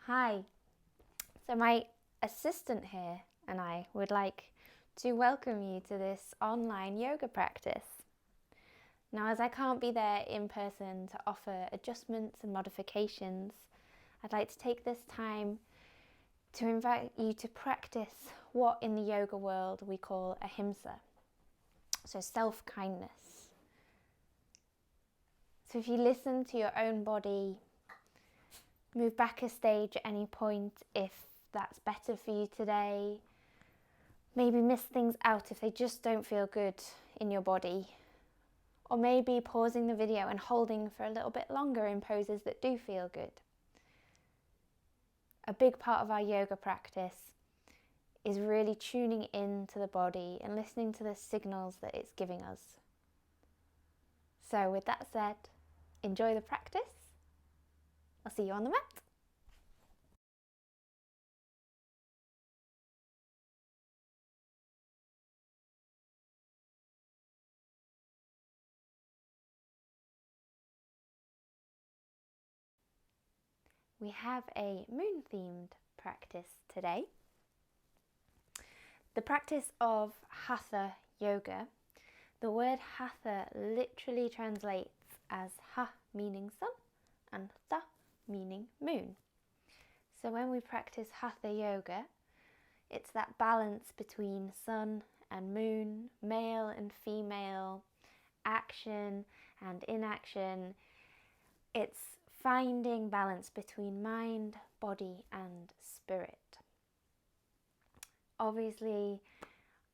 Hi, so my assistant here and I would like to welcome you to this online yoga practice. Now, as I can't be there in person to offer adjustments and modifications, I'd like to take this time to invite you to practice what in the yoga world we call ahimsa, so self-kindness. So if you listen to your own body, move back a stage at any point if that's better for you today. Maybe miss things out if they just don't feel good in your body. Or maybe pausing the video and holding for a little bit longer in poses that do feel good. A big part of our yoga practice is really tuning into the body and listening to the signals that it's giving us. So with that said, enjoy the practice. I'll see you on the mat. We have a moon-themed practice today. The practice of Hatha Yoga. The word Hatha literally translates as Ha meaning sun and Tha meaning moon. So when we practice Hatha Yoga, it's that balance between sun and moon, male and female, action and inaction. It's finding balance between mind, body and spirit. Obviously,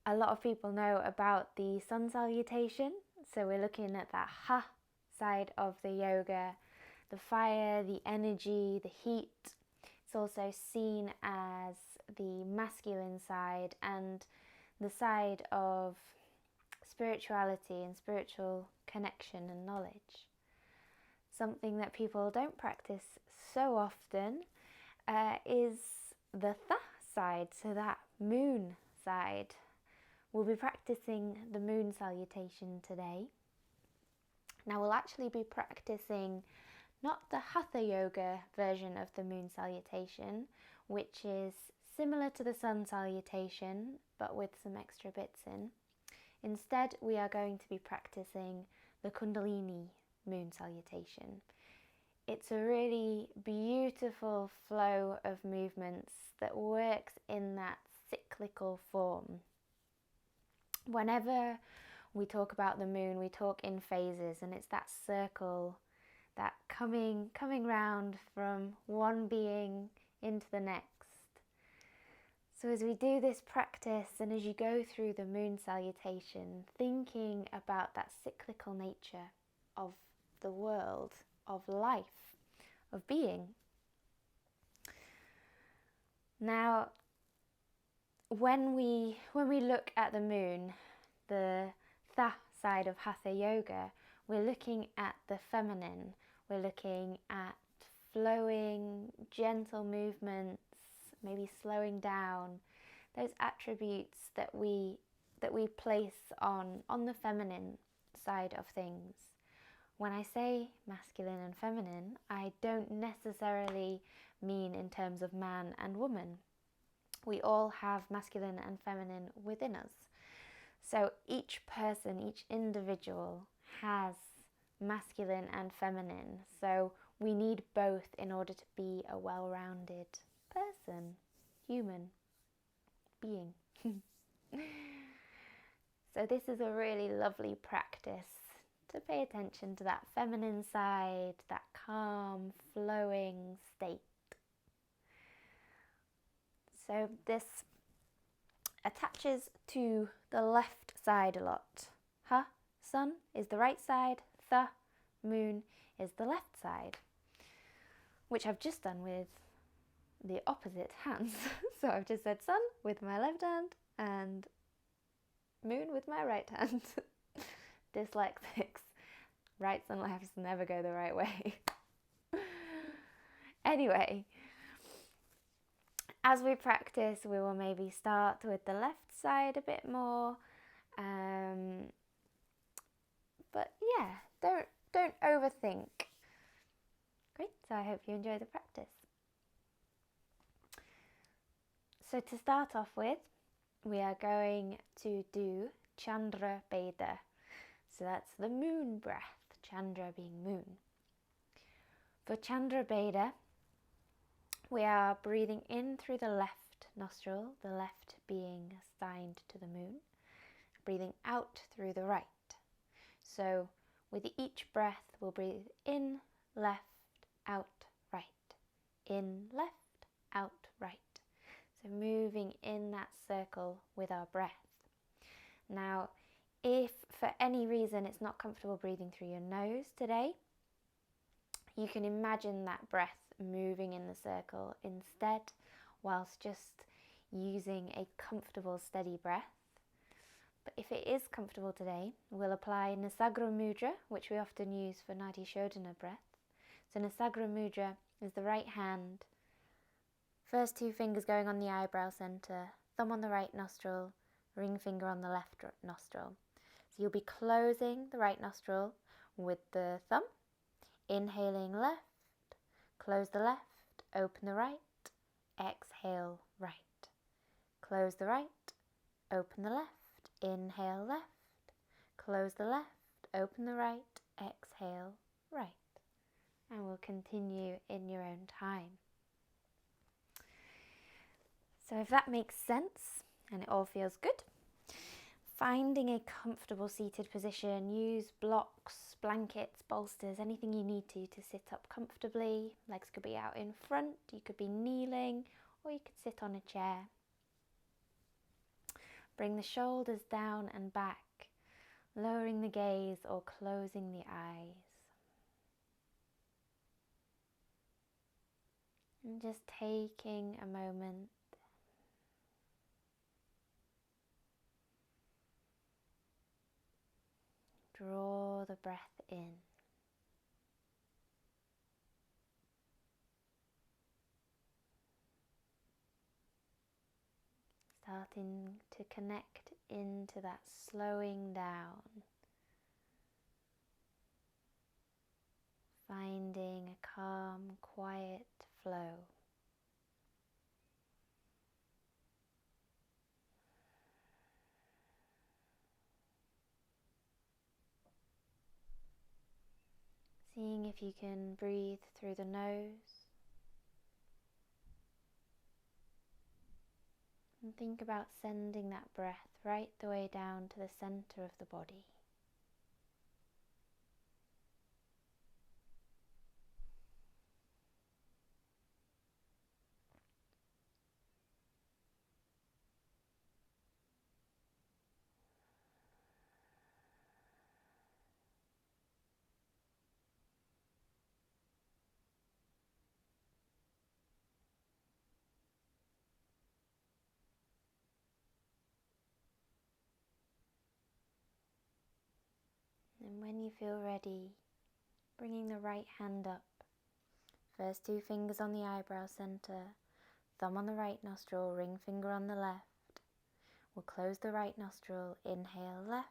a lot of people know about the sun salutation, so we're looking at that Ha side of the yoga, the fire, the energy, the heat. It's also seen as the masculine side and the side of spirituality and spiritual connection and knowledge. Something that people don't practice so often is the Tha side, so that moon side. We'll be practicing the moon salutation today. Now we'll actually be practicing not the Hatha Yoga version of the moon salutation, which is similar to the sun salutation but with some extra bits in. Instead, we are going to be practicing the Kundalini moon salutation. It's a really beautiful flow of movements that works in that cyclical form. Whenever we talk about the moon, we talk in phases, and it's that circle, that coming round from one being into the next. So as we do this practice and as you go through the moon salutation, thinking about that cyclical nature of the world, of life, of being. Now, when we look at the moon, the Tha side of Hatha Yoga, we're looking at the feminine. We're looking at flowing, gentle movements, maybe slowing down, those attributes that we place on the feminine side of things. When I say masculine and feminine, I don't necessarily mean in terms of man and woman. We all have masculine and feminine within us. So each person, each individual has masculine and feminine. So we need both in order to be a well-rounded person, human being. So this is a really lovely practice to pay attention to that feminine side, that calm, flowing state. So this attaches to the left side a lot. Ha, sun, is the right side. Tha, moon, is the left side. Which I've just done with the opposite hands. So I've just said sun with my left hand and moon with my right hand. Dyslexics. Rights and lefts never go the right way. Anyway, as we practice, we will maybe start with the left side a bit more. But yeah, don't overthink. Great, so I hope you enjoy the practice. So to start off with, we are going to do Chandra Beda. So that's the moon breath, Chandra being moon. For Chandra Beda, we are breathing in through the left nostril, the left being assigned to the moon, breathing out through the right. So with each breath, we'll breathe in, left, out, right. In, left, out, right. So moving in that circle with our breath. Now, if for any reason it's not comfortable breathing through your nose today, you can imagine that breath moving in the circle instead, whilst just using a comfortable, steady breath. But if it is comfortable today, we'll apply Nasagra Mudra, which we often use for Nadi Shodhana breath. So Nasagra Mudra is the right hand, first two fingers going on the eyebrow center, thumb on the right nostril, ring finger on the left nostril. So you'll be closing the right nostril with the thumb, inhaling left, close the left, open the right, exhale right. Close the right, open the left, inhale left, close the left, open the right, exhale right. And we'll continue in your own time. So if that makes sense and it all feels good, finding a comfortable seated position, use blocks, blankets, bolsters, anything you need to sit up comfortably. Legs could be out in front, you could be kneeling, or you could sit on a chair. Bring the shoulders down and back, lowering the gaze or closing the eyes. And just taking a moment draw the breath in. Starting to connect into that slowing down. Finding a calm, quiet flow. Seeing if you can breathe through the nose. And think about sending that breath right the way down to the center of the body. And when you feel ready, bringing the right hand up. First two fingers on the eyebrow center, thumb on the right nostril, ring finger on the left. We'll close the right nostril, inhale left.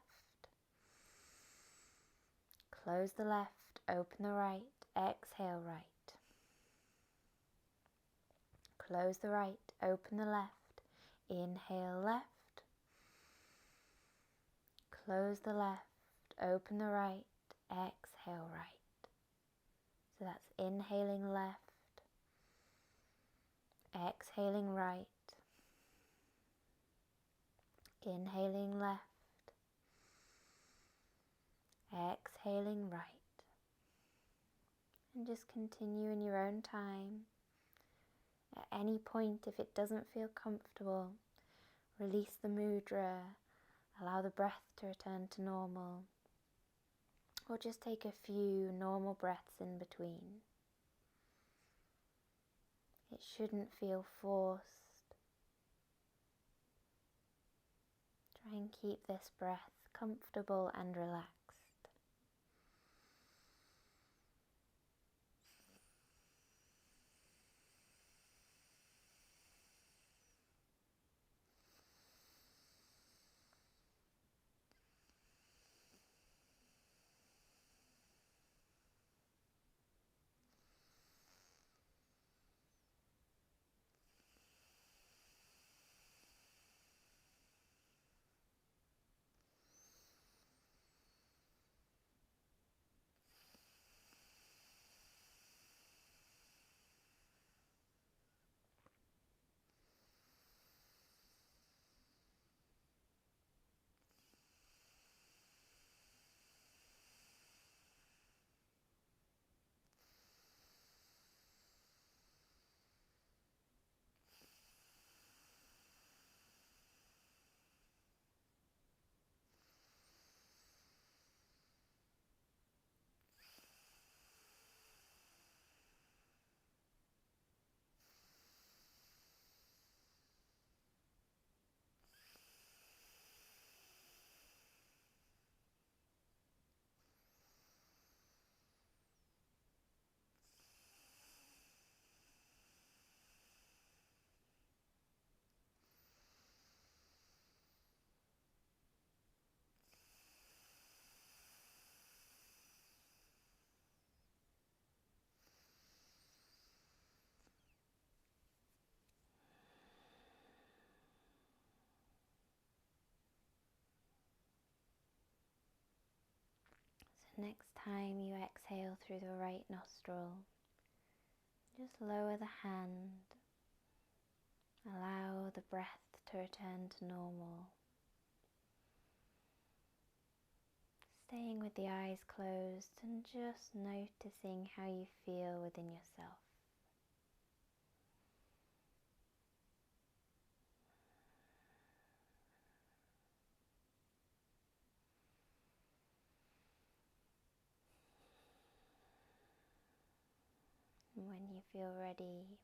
Close the left, open the right, exhale right. Close the right, open the left, inhale left. Close the left, open the right, exhale right. So that's inhaling left, exhaling right, inhaling left, exhaling right. And just continue in your own time. At any point, if it doesn't feel comfortable, release the mudra, allow the breath to return to normal, or just take a few normal breaths in between. It shouldn't feel forced. Try and keep this breath comfortable and relaxed. next time you exhale through the right nostril, just lower the hand. Allow the breath to return to normal. Staying with the eyes closed and just noticing how you feel within yourself. And when you feel ready,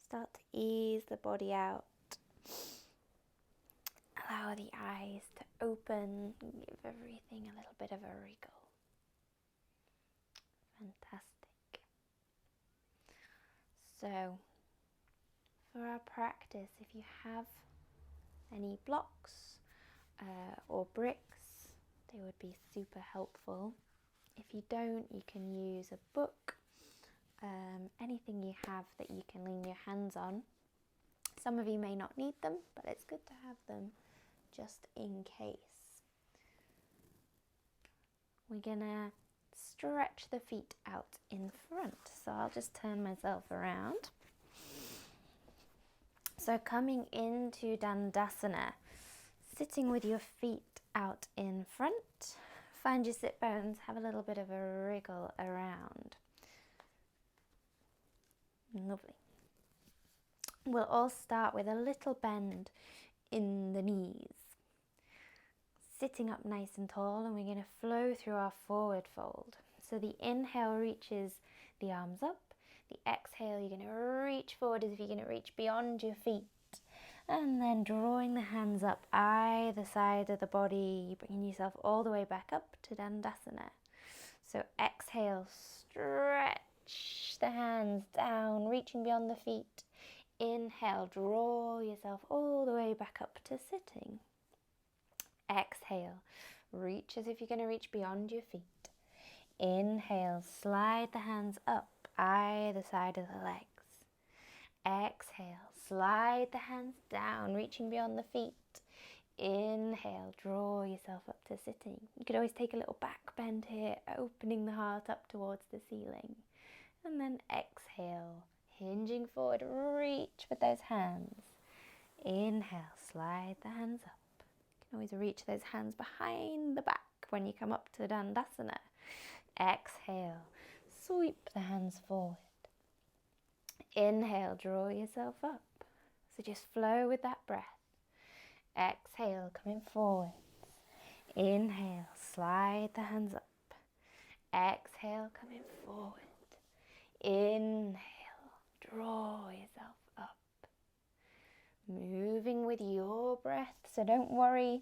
start to ease the body out. Allow the eyes to open and give everything a little bit of a wriggle. Fantastic. So, for our practice, if you have any blocks or bricks, they would be super helpful. If you don't, you can use a book, anything you have that you can lean your hands on. Some of you may not need them, but it's good to have them just in case. We're gonna stretch the feet out in front. So I'll just turn myself around. So coming into Dandasana, sitting with your feet out in front, find your sit bones, have a little bit of a wriggle around. Lovely. We'll all start with a little bend in the knees. Sitting up nice and tall, and we're going to flow through our forward fold. So the inhale reaches the arms up. The exhale, you're going to reach forward as if you're going to reach beyond your feet. And then drawing the hands up either side of the body, bringing yourself all the way back up to Dandasana. So exhale, stretch the hands down, reaching beyond the feet. Inhale, draw yourself all the way back up to sitting. Exhale, reach as if you're going to reach beyond your feet. Inhale, slide the hands up either side of the legs. Exhale, slide the hands down, reaching beyond the feet. Inhale, draw yourself up to sitting. You could always take a little back bend here, opening the heart up towards the ceiling. And then exhale, hinging forward, reach with those hands. Inhale, slide the hands up. You can always reach those hands behind the back when you come up to Dandasana. Exhale, sweep the hands forward. Inhale, draw yourself up. So just flow with that breath. Exhale, coming forward. Inhale, slide the hands up. Exhale, coming forward. Inhale, draw yourself up. Moving with your breath, so don't worry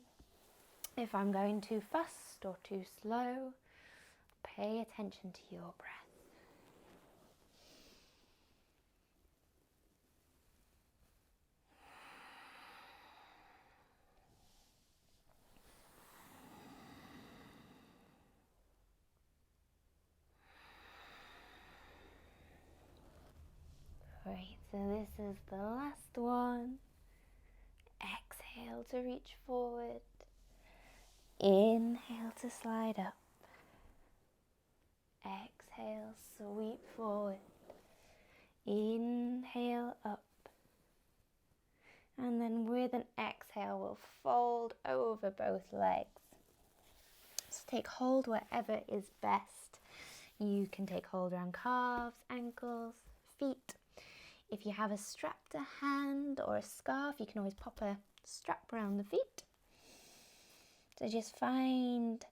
if I'm going too fast or too slow. Pay attention to your breath. Great, so this is the last one. Exhale to reach forward. Inhale to slide up. Exhale, sweep forward. Inhale up. And then with an exhale, we'll fold over both legs. So take hold wherever is best. You can take hold around calves, ankles, feet. If you have a strap to hand or a scarf, you can always pop a strap around the feet. So just find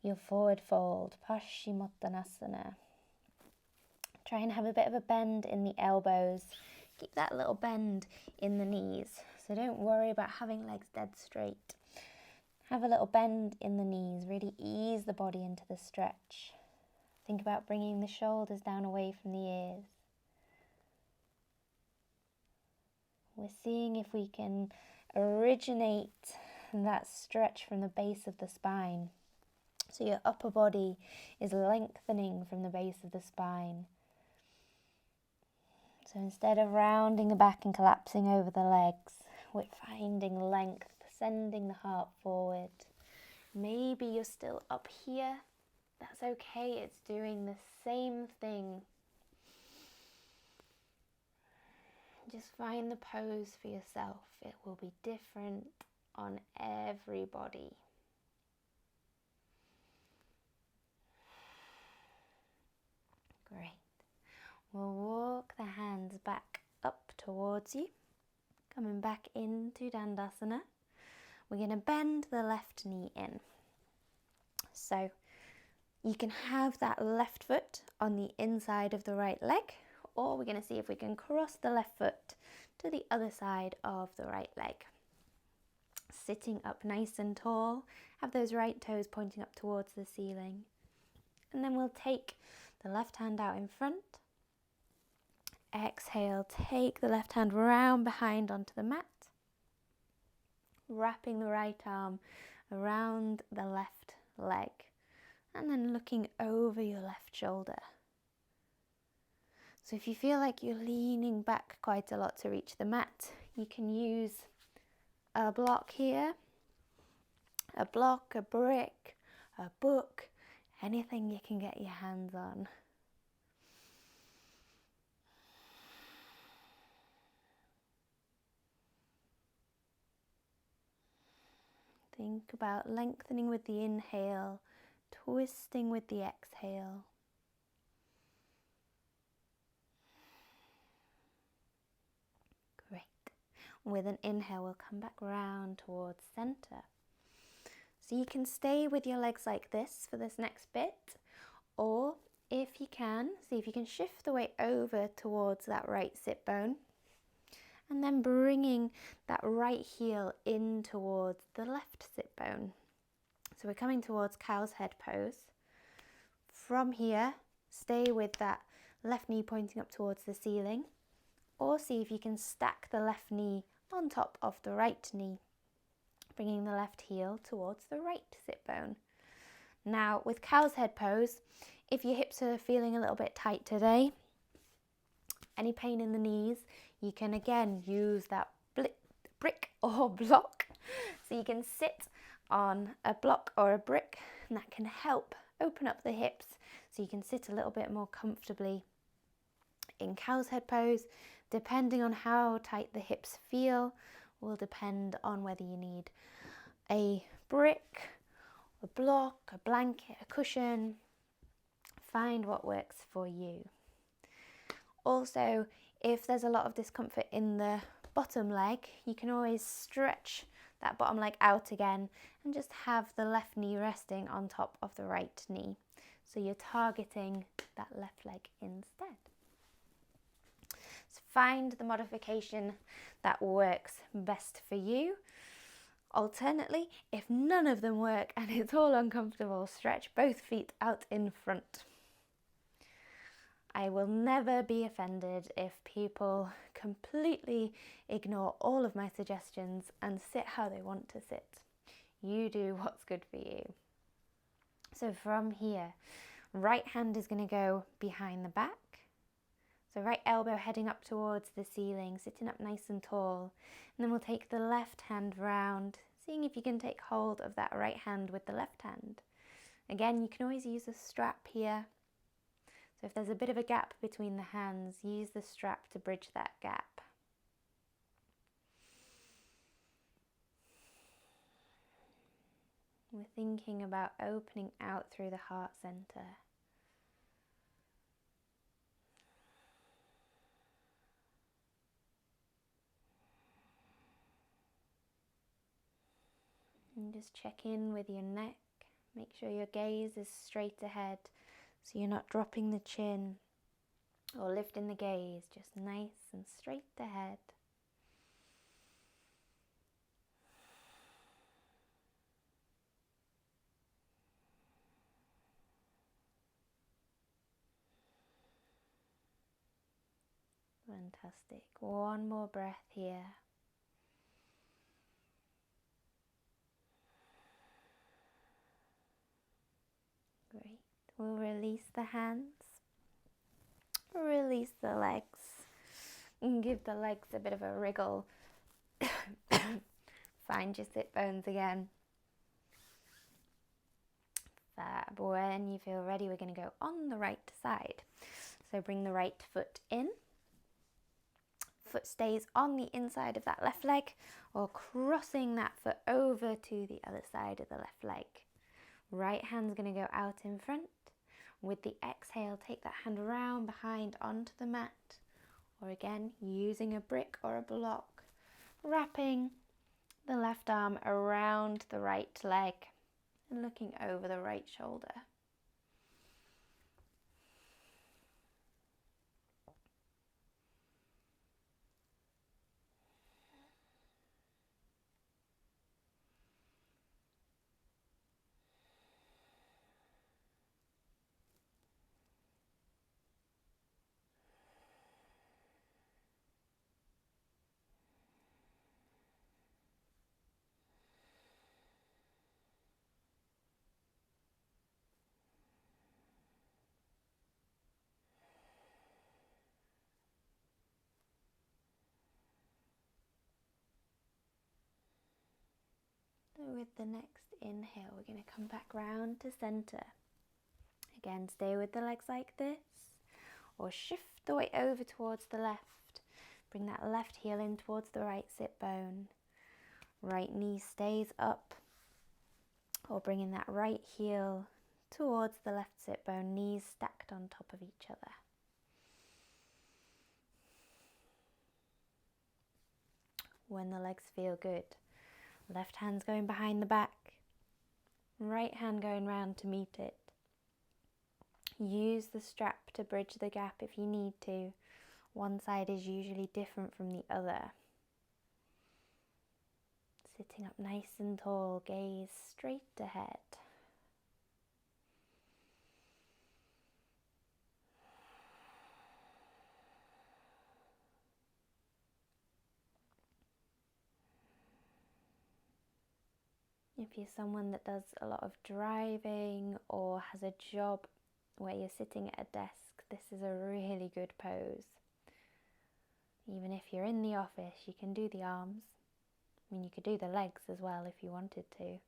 your forward fold, Paschimottanasana. Try and have a bit of a bend in the elbows. Keep that little bend in the knees. So don't worry about having legs dead straight. Have a little bend in the knees. Really ease the body into the stretch. Think about bringing the shoulders down away from the ears. We're seeing if we can originate that stretch from the base of the spine. So your upper body is lengthening from the base of the spine. So instead of rounding the back and collapsing over the legs, we're finding length, sending the heart forward. Maybe you're still up here That's okay, it's doing the same thing. Just find the pose for yourself. It will be different on everybody. Great. We'll walk the hands back up towards you, coming back into Dandasana. We're going to bend the left knee in. So you can have that left foot on the inside of the right leg, or we're going to see if we can cross the left foot to the other side of the right leg. Sitting up nice and tall, have those right toes pointing up towards the ceiling. And then we'll take the left hand out in front. Exhale, take the left hand round behind onto the mat. Wrapping the right arm around the left leg. And then looking over your left shoulder. So if you feel like you're leaning back quite a lot to reach the mat, you can use a block here, a block, a brick, a book, anything you can get your hands on. Think about lengthening with the inhale, twisting with the exhale. Great. With an inhale, we'll come back round towards center. So you can stay with your legs like this for this next bit, or if you can, see if you can shift the weight over towards that right sit bone, and then bringing that right heel in towards the left sit bone. So we're coming towards cow's head pose. From here, stay with that left knee pointing up towards the ceiling, or see if you can stack the left knee on top of the right knee, bringing the left heel towards the right sit bone. Now with cow's head pose, if your hips are feeling a little bit tight today, any pain in the knees, you can again use that brick or block. So you can sit on a block or a brick, and that can help open up the hips so you can sit a little bit more comfortably in cow's head pose. Depending on how tight the hips feel will depend on whether you need a brick, a block, a blanket, a cushion. Find what works for you. Also, if there's a lot of discomfort in the bottom leg, you can always stretch that bottom leg out again and just have the left knee resting on top of the right knee. So you're targeting that left leg instead. So find the modification that works best for you. Alternately, if none of them work and it's all uncomfortable, stretch both feet out in front. I will never be offended if people completely ignore all of my suggestions and sit how they want to sit. You do what's good for you. So from here, right hand is going to go behind the back. So right elbow heading up towards the ceiling, sitting up nice and tall. And then we'll take the left hand round, seeing if you can take hold of that right hand with the left hand. Again, you can always use a strap here. So if there's a bit of a gap between the hands, use the strap to bridge that gap. We're thinking about opening out through the heart center. And just check in with your neck. Make sure your gaze is straight ahead, so you're not dropping the chin or lifting the gaze, just nice and straight ahead. Fantastic. One more breath here. Great. We'll release the hands. Release the legs. And give the legs a bit of a wriggle. Find your sit bones again. Fab. When you feel ready, we're going to go on the right side. So bring the right foot in. Foot stays on the inside of that left leg, or crossing that foot over to the other side of the left leg. Right hand's going to go out in front. With the exhale, take that hand round behind onto the mat, or again, using a brick or a block, wrapping the left arm around the right leg and looking over the right shoulder. So with the next inhale, we're going to come back round to center. Again, stay with the legs like this, or shift the weight over towards the left. Bring that left heel in towards the right sit bone. Right knee stays up, or bringing that right heel towards the left sit bone, knees stacked on top of each other. When the legs feel good, left hand's going behind the back, right hand going round to meet it. Use the strap to bridge the gap if you need to. One side is usually different from the other. Sitting up nice and tall, gaze straight ahead. If you're someone that does a lot of driving or has a job where you're sitting at a desk, this is a really good pose. Even if you're in the office, you can do the arms. I mean, you could do the legs as well if you wanted to.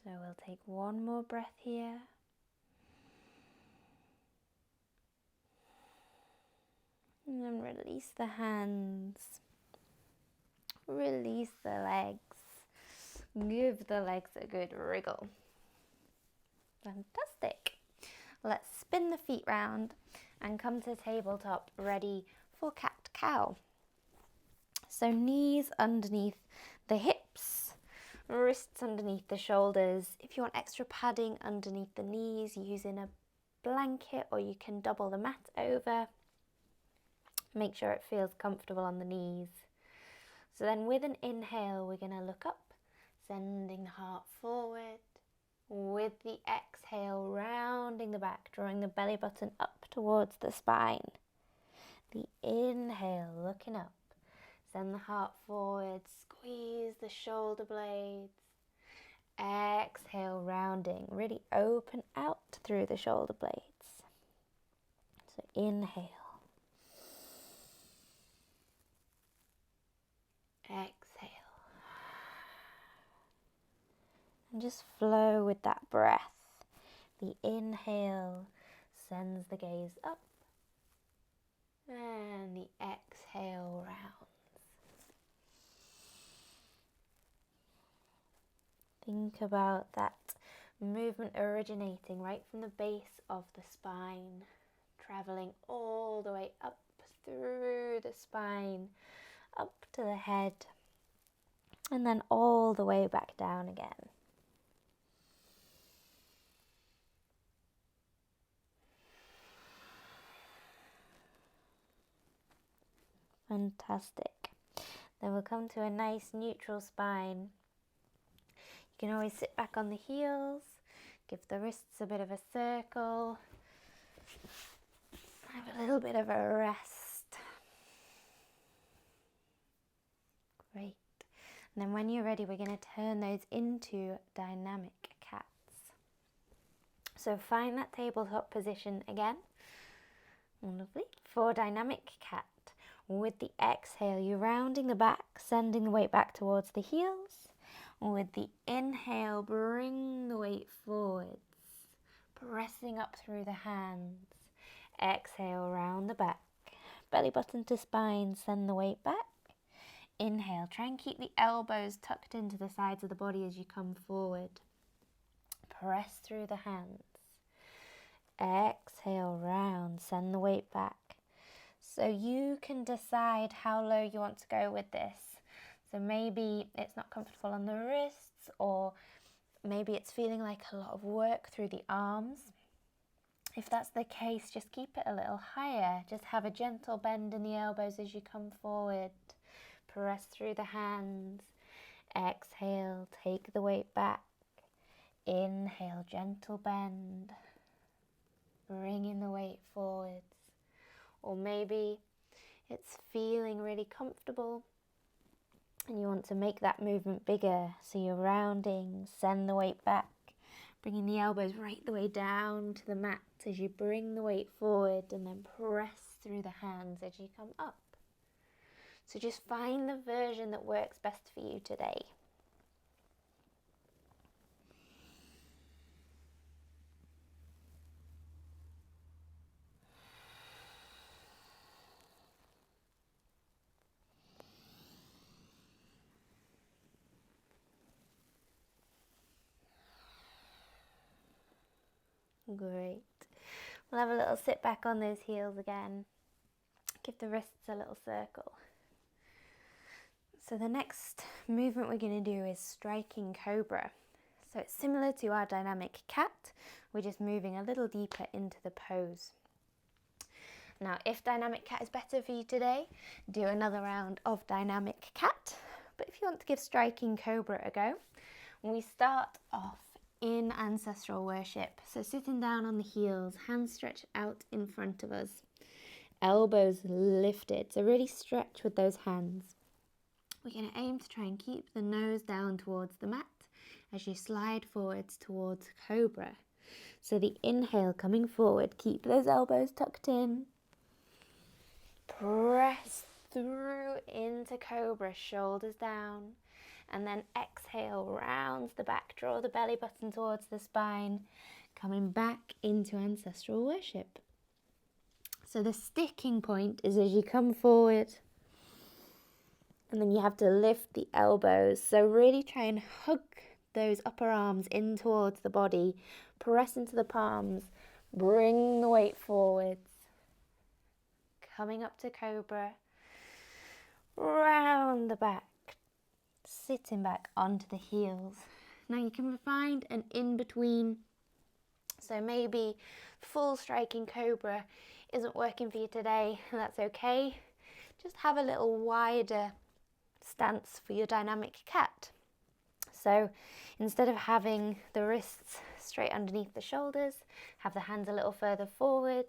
So we'll take one more breath here. And then release the hands. Release the legs. Give the legs a good wriggle. Fantastic. Let's spin the feet round and come to tabletop, ready for cat-cow. So knees underneath the hips, wrists underneath the shoulders. If you want extra padding underneath the knees, using a blanket, or you can double the mat over. Make sure it feels comfortable on the knees. So then with an inhale, we're going to look up, sending the heart forward. With the exhale, rounding the back, drawing the belly button up towards the spine. The inhale, looking up, send the heart forward, squeeze the shoulder blades. Exhale, rounding, really open out through the shoulder blades. So inhale. Exhale. And just flow with that breath. The inhale sends the gaze up, and the exhale rounds. Think about that movement originating right from the base of the spine, traveling all the way up through the spine, up to the head, and then all the way back down again. Fantastic. Then we'll come to a nice neutral spine. You can always sit back on the heels, give the wrists a bit of a circle, have a little bit of a rest. Great. And then when you're ready, we're going to turn those into dynamic cats. So find that tabletop position again. Lovely. For dynamic cat. With the exhale, you're rounding the back, sending the weight back towards the heels. With the inhale, bring the weight forwards, pressing up through the hands. Exhale, round the back. Belly button to spine, send the weight back. Inhale, try and keep the elbows tucked into the sides of the body as you come forward. Press through the hands. Exhale, round, send the weight back. So you can decide how low you want to go with this. So maybe it's not comfortable on the wrists, or maybe it's feeling like a lot of work through the arms. If that's the case, just keep it a little higher. Just have a gentle bend in the elbows as you come forward. Press through the hands. Exhale, take the weight back. Inhale, gentle bend. Bringing the weight forwards. Or maybe it's feeling really comfortable and you want to make that movement bigger. So you're rounding, send the weight back, bringing the elbows right the way down to the mat as you bring the weight forward, and then press through the hands as you come up. So just find the version that works best for you today. Great. We'll have a little sit back on those heels again. Give the wrists a little circle. So the next movement we're going to do is striking cobra. So it's similar to our dynamic cat. We're just moving a little deeper into the pose. Now, if dynamic cat is better for you today, do another round of dynamic cat. But if you want to give striking cobra a go, we start off in ancestral worship. So sitting down on the heels, hands stretched out in front of us, elbows lifted. So really stretch with those hands. We're going to aim to try and keep the nose down towards the mat as you slide forwards towards cobra. So the inhale coming forward, keep those elbows tucked in. Press through into cobra, shoulders down. And then exhale, round the back, draw the belly button towards the spine, coming back into ancestral worship. So the sticking point is as you come forward, and then you have to lift the elbows. So really try and hug those upper arms in towards the body, press into the palms, bring the weight forwards, coming up to cobra, round the back. Sitting back onto the heels. Now you can find an in-between. So maybe full striking cobra isn't working for you today, and that's okay. Just have a little wider stance for your dynamic cat. So instead of having the wrists straight underneath the shoulders, have the hands a little further forward.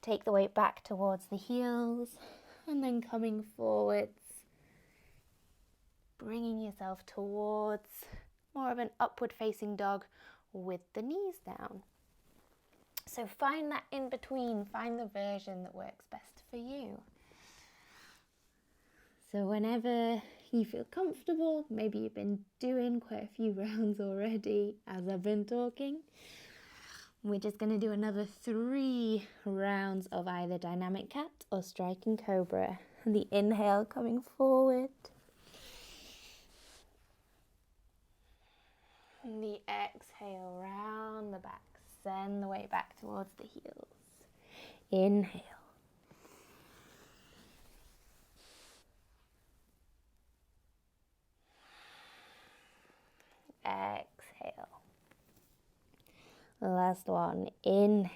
Take the weight back towards the heels, and then coming forwards, bringing yourself towards more of an upward facing dog with the knees down. So find that in between, find the version that works best for you. So whenever you feel comfortable, maybe you've been doing quite a few rounds already as I've been talking, we're just going to do another 3 rounds of either dynamic cat or striking cobra. And the inhale coming forward. And the exhale, round the back, send the weight back towards the heels. Inhale. Exhale. Last one, inhale.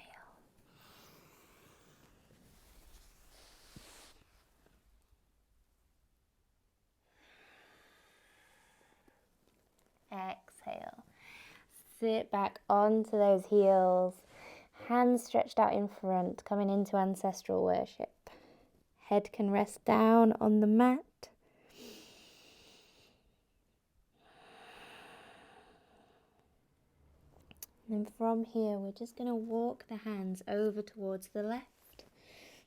Exhale. Sit back onto those heels, hands stretched out in front, coming into ancestral worship. Head can rest down on the mat. And then from here, we're just going to walk the hands over towards the left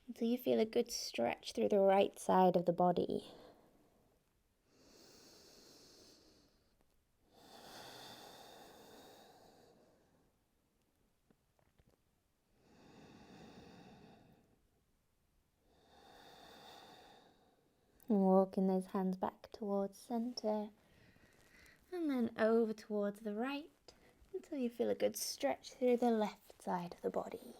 until you feel a good stretch through the right side of the body. And walking those hands back towards center and then over towards the right until you feel a good stretch through the left side of the body.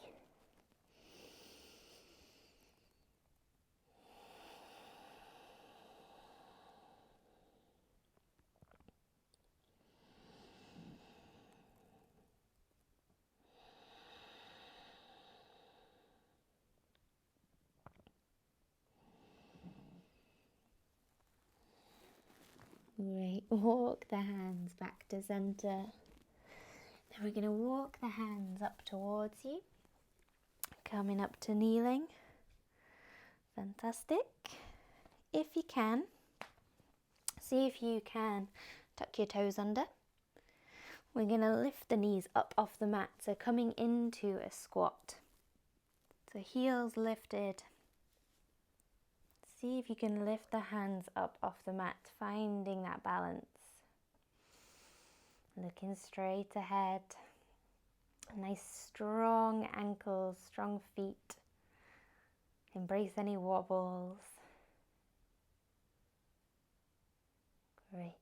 Great. Walk the hands back to center. Then we're going to walk the hands up towards you, coming up to kneeling. Fantastic. If you can, see if you can tuck your toes under. We're going to lift the knees up off the mat, so coming into a squat. So heels lifted. See if you can lift the hands up off the mat, finding that balance. Looking straight ahead. Nice strong ankles, strong feet. Embrace any wobbles. Great.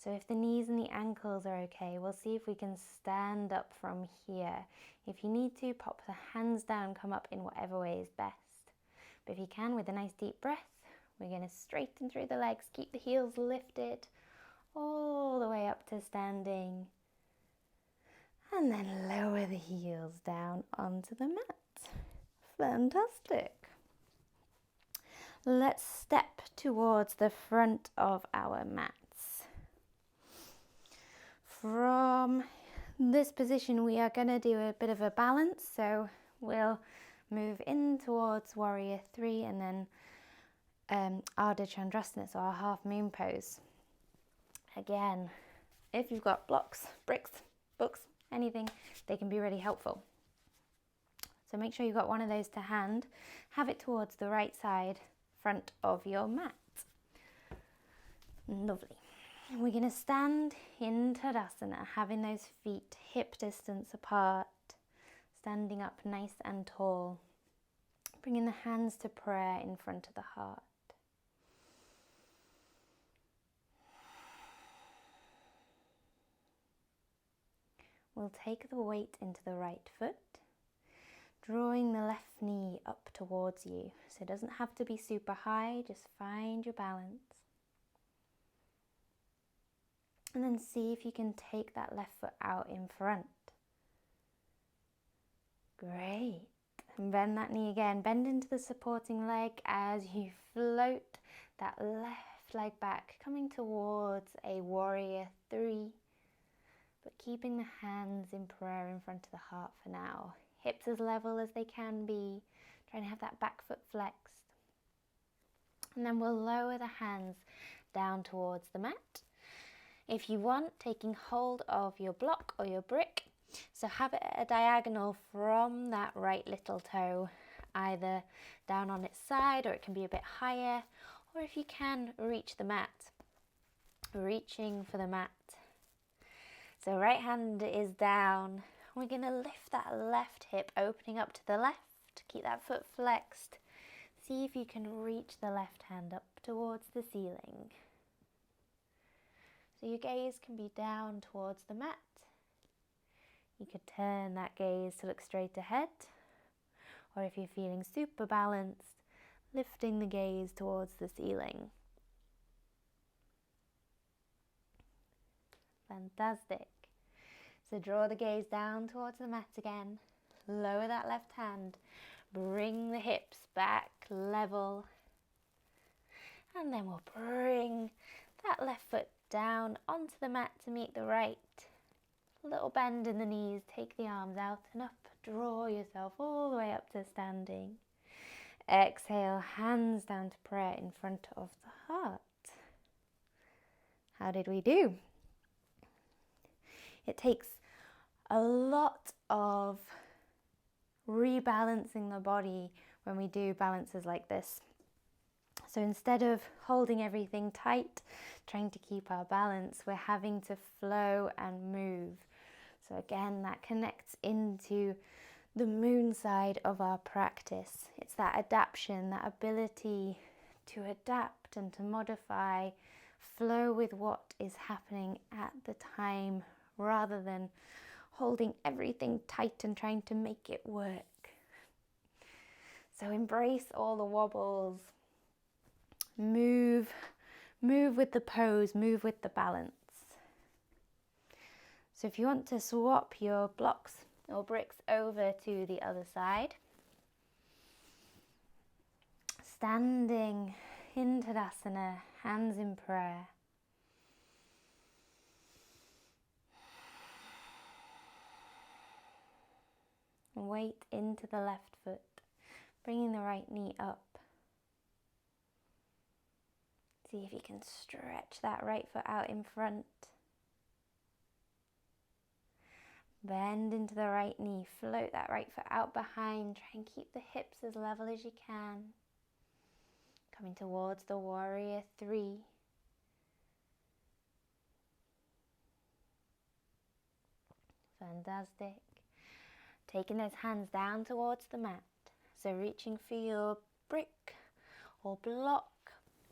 So if the knees and the ankles are okay, we'll see if we can stand up from here. If you need to, pop the hands down, come up in whatever way is best. But if you can, with a nice deep breath, we're going to straighten through the legs, keep the heels lifted all the way up to standing. And then lower the heels down onto the mat. Fantastic. Let's step towards the front of our mats. From this position, we are going to do a bit of a balance. So we'll move in towards Warrior 3 and then Ardha Chandrasana, so our half moon pose. Again, if you've got blocks, bricks, books, anything, they can be really helpful. So make sure you've got one of those to hand. Have it towards the right side, front of your mat. Lovely. We're going to stand in Tadasana, having those feet hip distance apart, standing up nice and tall. Bringing the hands to prayer in front of the heart. We'll take the weight into the right foot, drawing the left knee up towards you. So it doesn't have to be super high, just find your balance. And then see if you can take that left foot out in front. Great. And bend that knee again. Bend into the supporting leg as you float that left leg back, coming towards a Warrior 3. But keeping the hands in prayer in front of the heart for now. Hips as level as they can be. Trying to have that back foot flexed. And then we'll lower the hands down towards the mat. If you want, taking hold of your block or your brick. So have it at a diagonal from that right little toe, either down on its side or it can be a bit higher. Or if you can, reach the mat. Reaching for the mat. So right hand is down. We're going to lift that left hip, opening up to the left. Keep that foot flexed. See if you can reach the left hand up towards the ceiling. So your gaze can be down towards the mat. You could turn that gaze to look straight ahead. Or if you're feeling super balanced, lifting the gaze towards the ceiling. Fantastic. So draw the gaze down towards the mat again. Lower that left hand. Bring the hips back level. And then we'll bring that left foot down onto the mat to meet the right. Little bend in the knees. Take the arms out and up. Draw yourself all the way up to standing. Exhale, hands down to prayer in front of the heart. How did we do? It takes a lot of rebalancing the body when we do balances like this. So instead of holding everything tight, trying to keep our balance, we're having to flow and move. So again, that connects into the moon side of our practice. It's that adaptation, that ability to adapt and to modify, flow with what is happening at the time rather than holding everything tight and trying to make it work. So embrace all the wobbles. Move with the pose, move with the balance. So if you want to swap your blocks or bricks over to the other side, standing in Tadasana, hands in prayer. Weight into the left foot, bringing the right knee up. See if you can stretch that right foot out in front. Bend into the right knee, float that right foot out behind. Try and keep the hips as level as you can. Coming towards the warrior 3. Fantastic. Taking those hands down towards the mat. So reaching for your brick or block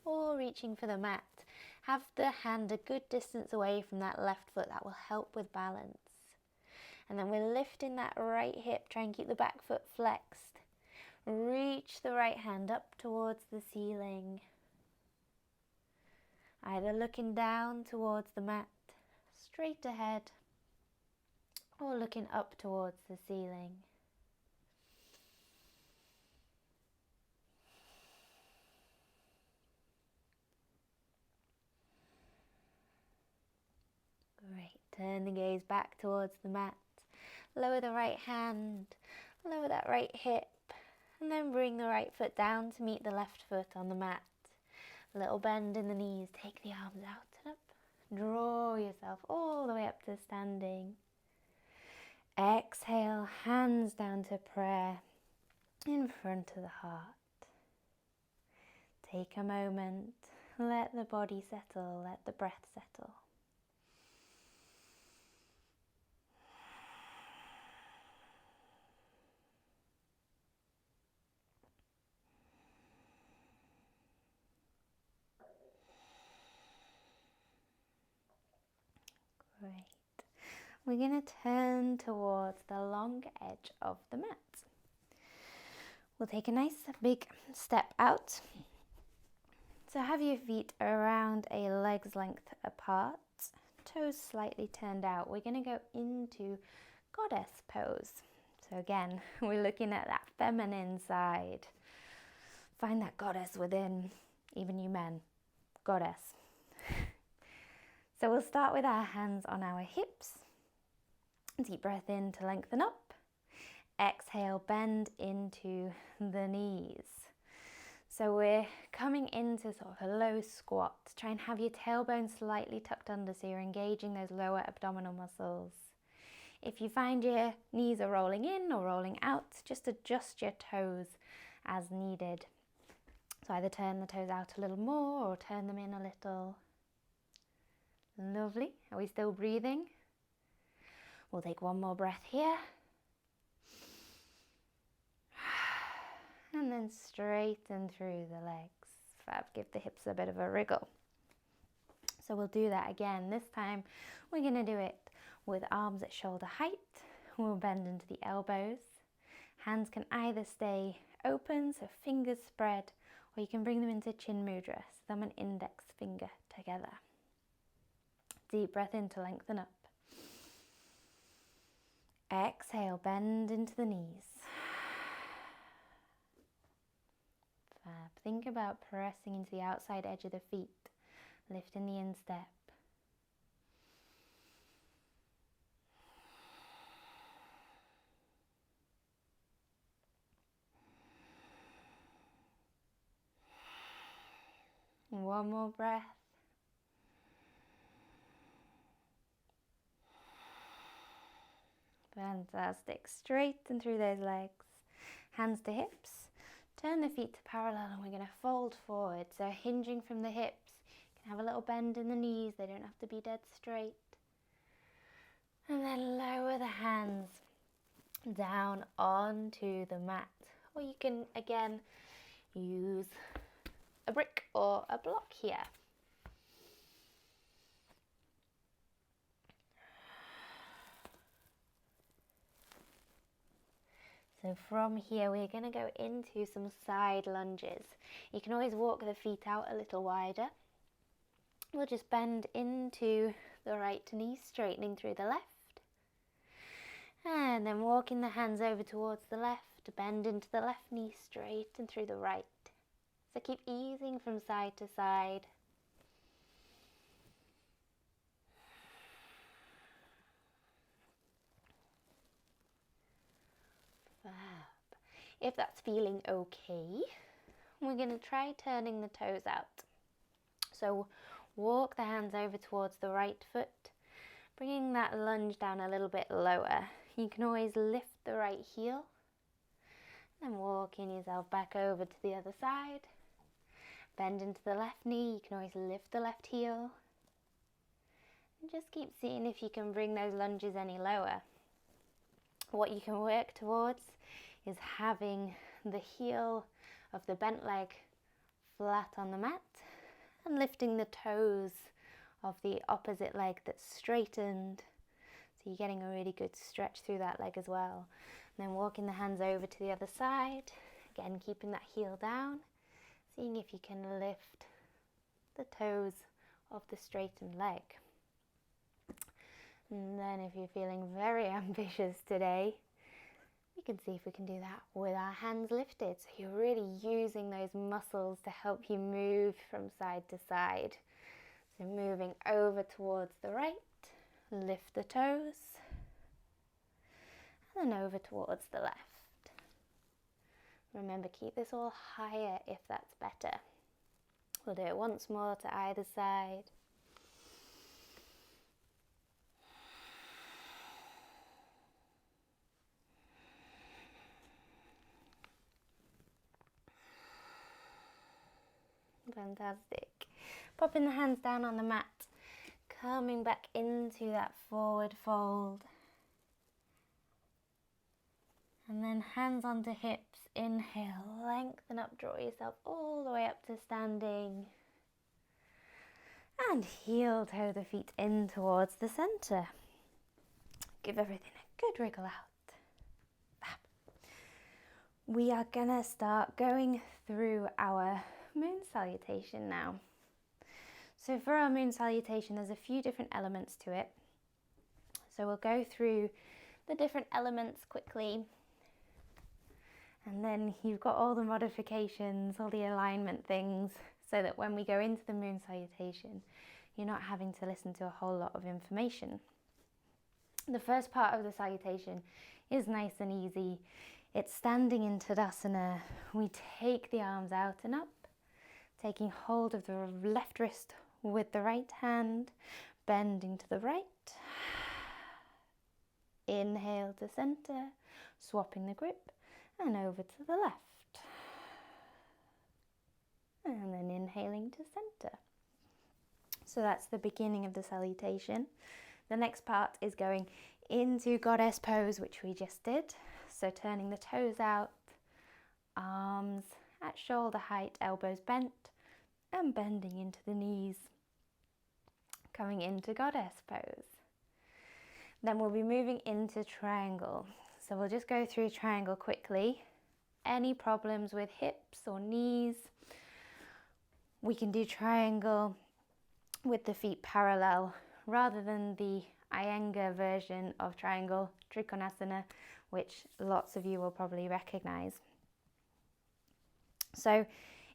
or reaching for the mat. Have the hand a good distance away from that left foot. That will help with balance. And then we're lifting that right hip. Try and keep the back foot flexed. Reach the right hand up towards the ceiling. Either looking down towards the mat, straight ahead, or looking up towards the ceiling. Great. Turn the gaze back towards the mat. Lower the right hand, lower that right hip, and then bring the right foot down to meet the left foot on the mat. A little bend in the knees. Take the arms out and up. Draw yourself all the way up to standing. Exhale, hands down to prayer in front of the heart. Take a moment. Let the body settle. Let the breath settle. Great. We're going to turn towards the long edge of the mat. We'll take a nice big step out. So have your feet around a leg's length apart, toes slightly turned out. We're going to go into goddess pose. So again, we're looking at that feminine side. Find that goddess within, even you men, goddess. So we'll start with our hands on our hips. Deep breath in to lengthen up. Exhale, bend into the knees. So we're coming into sort of a low squat. Try and have your tailbone slightly tucked under so you're engaging those lower abdominal muscles. If you find your knees are rolling in or rolling out, just adjust your toes as needed. So either turn the toes out a little more or turn them in a little. Lovely. Are we still breathing? We'll take one more breath here. And then straighten through the legs. Fab, give the hips a bit of a wriggle. So we'll do that again. This time we're going to do it with arms at shoulder height. We'll bend into the elbows. Hands can either stay open, so fingers spread, or you can bring them into chin mudra, thumb and index finger together. Deep breath in to lengthen up. Exhale, bend into the knees. Fab. Think about pressing into the outside edge of the feet, lifting the instep. One more breath. Fantastic. Straighten through those legs. Hands to hips. Turn the feet to parallel and we're going to fold forward. So hinging from the hips. You can have a little bend in the knees. They don't have to be dead straight. And then lower the hands down onto the mat. Or you can, again, use a brick or a block here. So from here we're going to go into some side lunges. You can always walk the feet out a little wider. We'll just bend into the right knee, straightening through the left. And then walking the hands over towards the left, bend into the left knee, straighten through the right. So keep easing from side to side. Fab. If that's feeling okay, we're going to try turning the toes out. So walk the hands over towards the right foot, bringing that lunge down a little bit lower. You can always lift the right heel and walking yourself back over to the other side. Bend into the left knee. You can always lift the left heel. And just keep seeing if you can bring those lunges any lower. What you can work towards is having the heel of the bent leg flat on the mat and lifting the toes of the opposite leg that's straightened. So you're getting a really good stretch through that leg as well. And then walking the hands over to the other side. Again, keeping that heel down. Seeing if you can lift the toes of the straightened leg. And then if you're feeling very ambitious today, we can see if we can do that with our hands lifted. So you're really using those muscles to help you move from side to side. So moving over towards the right, lift the toes, and then over towards the left. Remember, keep this all higher if that's better. We'll do it once more to either side. Fantastic. Popping the hands down on the mat, coming back into that forward fold. And then hands onto hips, inhale, lengthen up, draw yourself all the way up to standing. And heel toe the feet in towards the centre. Give everything a good wriggle out. Fab. We are gonna start going through our moon salutation now. So for our moon salutation, there's a few different elements to it. So we'll go through the different elements quickly. And then you've got all the modifications, all the alignment things, so that when we go into the moon salutation, you're not having to listen to a whole lot of information. The first part of the salutation is nice and easy. It's standing in Tadasana. We take the arms out and up, taking hold of the left wrist with the right hand, bending to the right. Inhale to center, swapping the grip, and over to the left. And then inhaling to center. So that's the beginning of the salutation. The next part is going into goddess pose, which we just did. So turning the toes out, arms at shoulder height, elbows bent, and bending into the knees. Coming into goddess pose. Then we'll be moving into triangle. So we'll just go through triangle quickly. Any problems with hips or knees, we can do triangle with the feet parallel rather than the Iyengar version of triangle, Trikonasana, which lots of you will probably recognize. So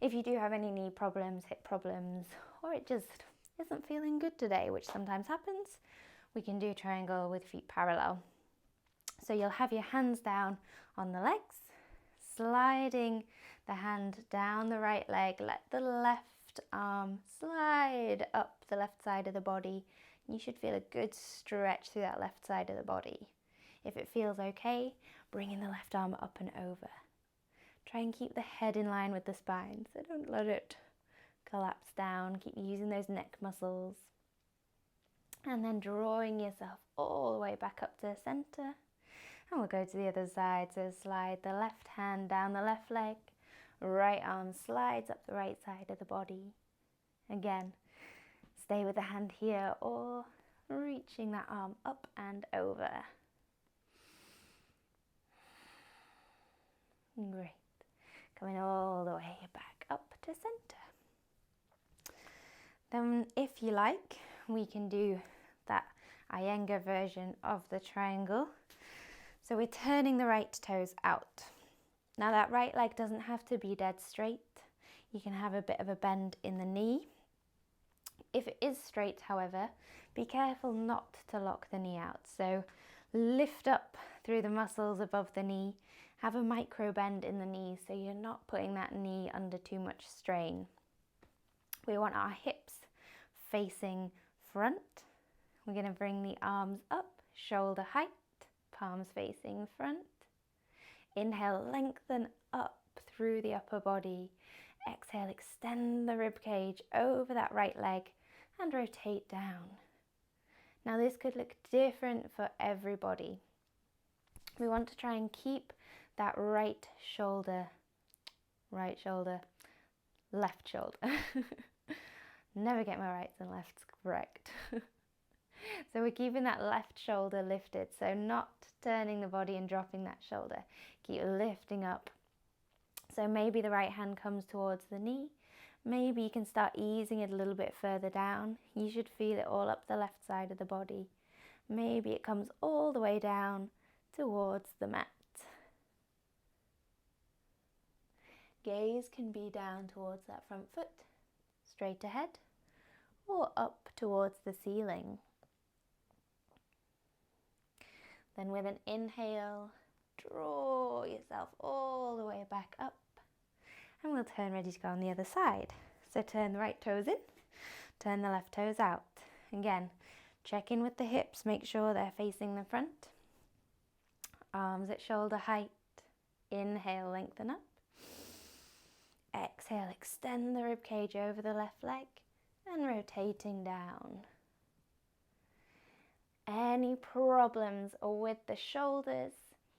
if you do have any knee problems, hip problems, or it just isn't feeling good today, which sometimes happens, we can do triangle with feet parallel. So you'll have your hands down on the legs, sliding the hand down the right leg, let the left arm slide up the left side of the body. You should feel a good stretch through that left side of the body. If it feels okay, bringing the left arm up and over. Try and keep the head in line with the spine, so don't let it collapse down. Keep using those neck muscles. And then drawing yourself all the way back up to center. And we'll go to the other side, so slide the left hand down the left leg, right arm slides up the right side of the body. Again, stay with the hand here or reaching that arm up and over. Great. Coming all the way back up to center. Then if you like, we can do that Iyengar version of the triangle. So we're turning the right toes out. Now that right leg doesn't have to be dead straight. You can have a bit of a bend in the knee. If it is straight, however, be careful not to lock the knee out. So lift up through the muscles above the knee. Have a micro bend in the knee so you're not putting that knee under too much strain. We want our hips facing front. We're going to bring the arms up, shoulder height, palms facing front. Inhale, lengthen up through the upper body. Exhale, extend the rib cage over that right leg and rotate down. Now this could look different for everybody. We want to try and keep that right shoulder, left shoulder. Never get my rights and lefts correct. So we're keeping that left shoulder lifted, so not turning the body and dropping that shoulder. Keep lifting up. So maybe the right hand comes towards the knee. Maybe you can start easing it a little bit further down. You should feel it all up the left side of the body. Maybe it comes all the way down towards the mat. Gaze can be down towards that front foot, straight ahead, or up towards the ceiling. Then with an inhale, draw yourself all the way back up. And we'll turn ready to go on the other side. So turn the right toes in, turn the left toes out. Again, check in with the hips, make sure they're facing the front. Arms at shoulder height. Inhale, lengthen up. Exhale, extend the rib cage over the left leg and rotating down. Any problems with the shoulders,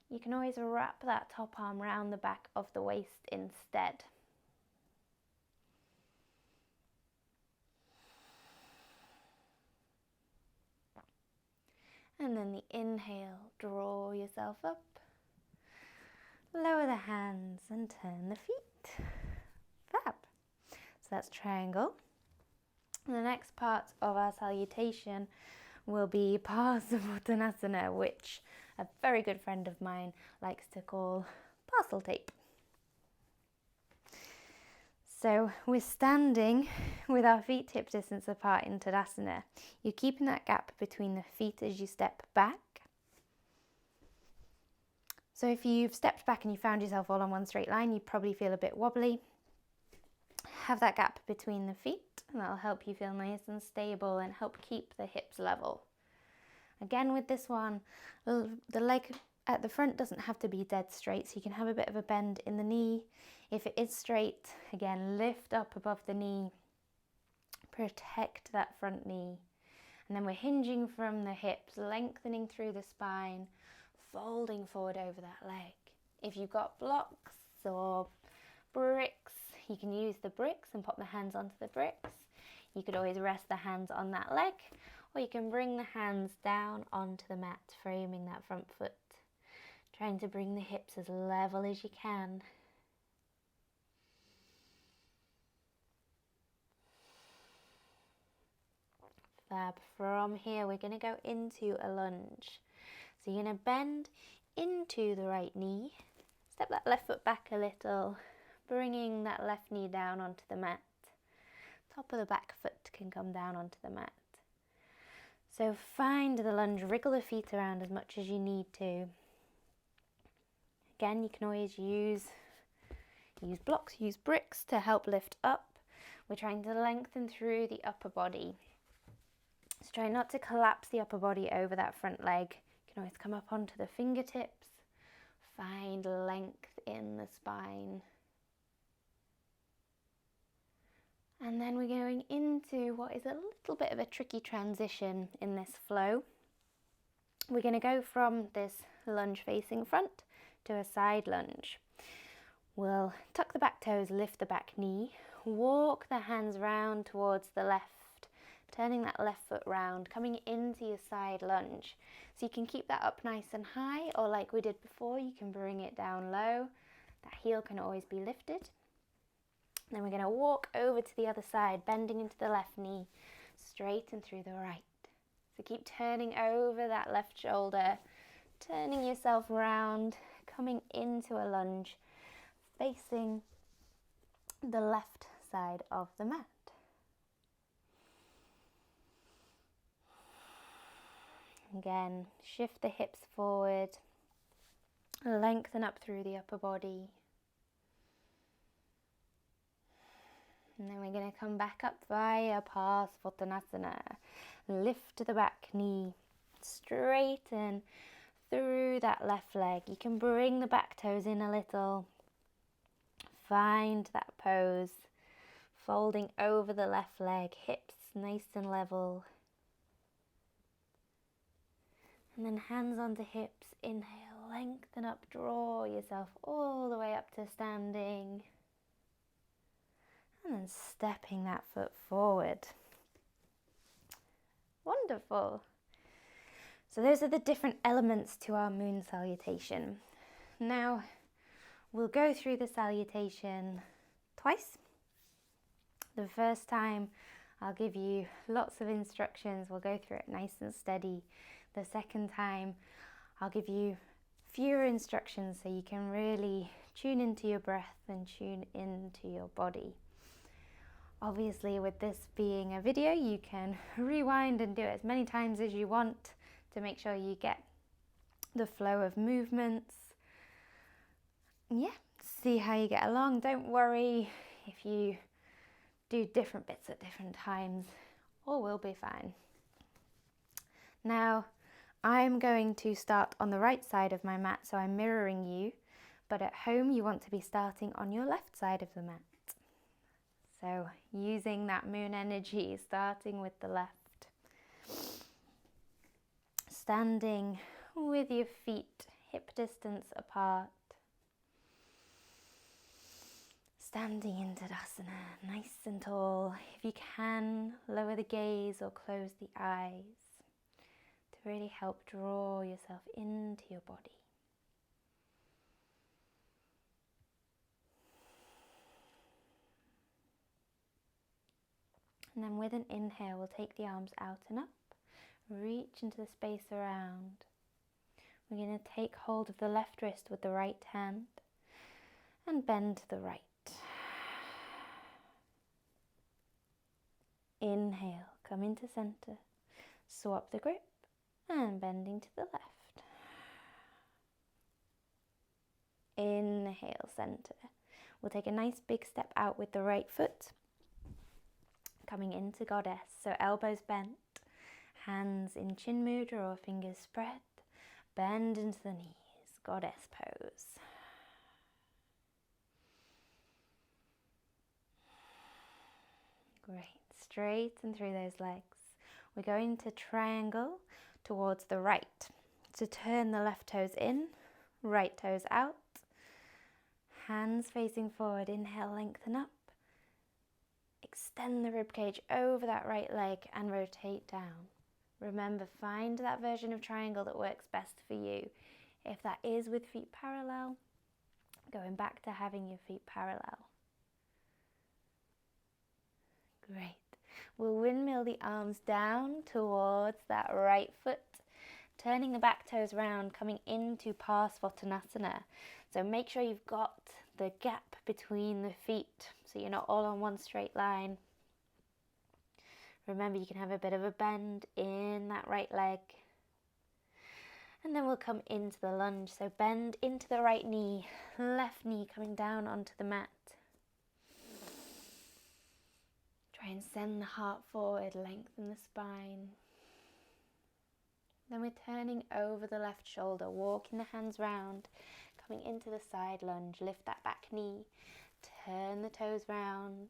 you can always wrap that top arm around the back of the waist instead. And then the inhale, draw yourself up, lower the hands and turn the feet. Fab. So that's triangle. And the next part of our salutation will be Parsavottanasana, which a very good friend of mine likes to call parcel tape. So we're standing with our feet hip distance apart in Tadasana. You're keeping that gap between the feet as you step back. So if you've stepped back and you found yourself all on one straight line, you probably feel a bit wobbly. Have that gap between the feet, and that'll help you feel nice and stable and help keep the hips level. Again with this one, the leg at the front doesn't have to be dead straight, so you can have a bit of a bend in the knee. If it is straight, again, lift up above the knee, protect that front knee. And then we're hinging from the hips, lengthening through the spine, folding forward over that leg. If you've got blocks or bricks, you can use the bricks and pop the hands onto the bricks. You could always rest the hands on that leg, or you can bring the hands down onto the mat, framing that front foot. Trying to bring the hips as level as you can. Fab. From here, we're going to go into a lunge. So you're going to bend into the right knee. Step that left foot back a little, bringing that left knee down onto the mat. Top of the back foot can come down onto the mat. So find the lunge, wriggle the feet around as much as you need to. Again, you can always use blocks, use bricks to help lift up. We're trying to lengthen through the upper body. So try not to collapse the upper body over that front leg. You can always come up onto the fingertips. Find length in the spine. And then we're going into what is a little bit of a tricky transition in this flow. We're going to go from this lunge facing front to a side lunge. We'll tuck the back toes, lift the back knee, walk the hands round towards the left, turning that left foot round, coming into your side lunge. So you can keep that up nice and high, or like we did before, you can bring it down low. That heel can always be lifted. Then we're going to walk over to the other side, bending into the left knee, straight and through the right. So keep turning over that left shoulder, turning yourself round, coming into a lunge, facing the left side of the mat. Again, shift the hips forward, lengthen up through the upper body. And then we're going to come back up via Parsvottanasana. Lift the back knee, straighten through that left leg. You can bring the back toes in a little. Find that pose, folding over the left leg, hips nice and level. And then hands onto hips, inhale, lengthen up, draw yourself all the way up to standing. And then stepping that foot forward. Wonderful. So those are the different elements to our moon salutation. Now we'll go through the salutation twice. The first time I'll give you lots of instructions. We'll go through it nice and steady. The second time I'll give you fewer instructions so you can really tune into your breath and tune into your body. Obviously, with this being a video, you can rewind and do it as many times as you want to make sure you get the flow of movements. Yeah, see how you get along. Don't worry if you do different bits at different times, all will be fine. Now, I'm going to start on the right side of my mat, so I'm mirroring you, but at home you want to be starting on your left side of the mat. So using that moon energy, starting with the left. Standing with your feet hip distance apart. Standing in Tadasana, nice and tall. If you can, lower the gaze or close the eyes to really help draw yourself into your body. And then with an inhale, we'll take the arms out and up, reach into the space around. We're going to take hold of the left wrist with the right hand and bend to the right. Inhale, come into center, swap the grip and bending to the left. Inhale, center. We'll take a nice big step out with the right foot, coming into goddess. So elbows bent, hands in chin mudra or fingers spread, bend into the knees, goddess pose. Great, straighten through those legs. We're going to triangle towards the right. So turn the left toes in, right toes out, hands facing forward, inhale, lengthen up. Extend the ribcage over that right leg and rotate down. Remember, find that version of triangle that works best for you. If that is with feet parallel, going back to having your feet parallel. Great. We'll windmill the arms down towards that right foot, turning the back toes round, coming into Parsvottanasana. So make sure you've got the gap between the feet so you're not all on one straight line. Remember, you can have a bit of a bend in that right leg. And then we'll come into the lunge. So bend into the right knee, left knee coming down onto the mat. Try and send the heart forward, lengthen the spine. Then we're turning over the left shoulder, walking the hands round, coming into the side lunge. Lift that back knee, turn the toes round,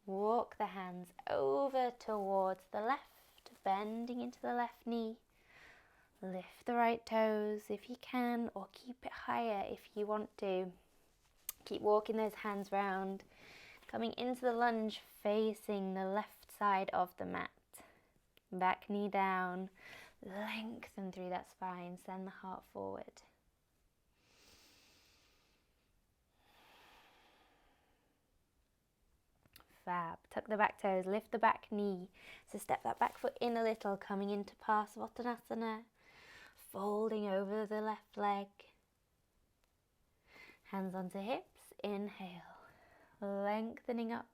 walk the hands over towards the left, bending into the left knee. Lift the right toes if you can, or keep it higher if you want to. Keep walking those hands round, coming into the lunge, facing the left side of the mat. Back knee down, lengthen through that spine, send the heart forward. Fab. Tuck the back toes, lift the back knee. So step that back foot in a little, coming into Parsvottanasana, folding over the left leg. Hands onto hips, inhale, lengthening up.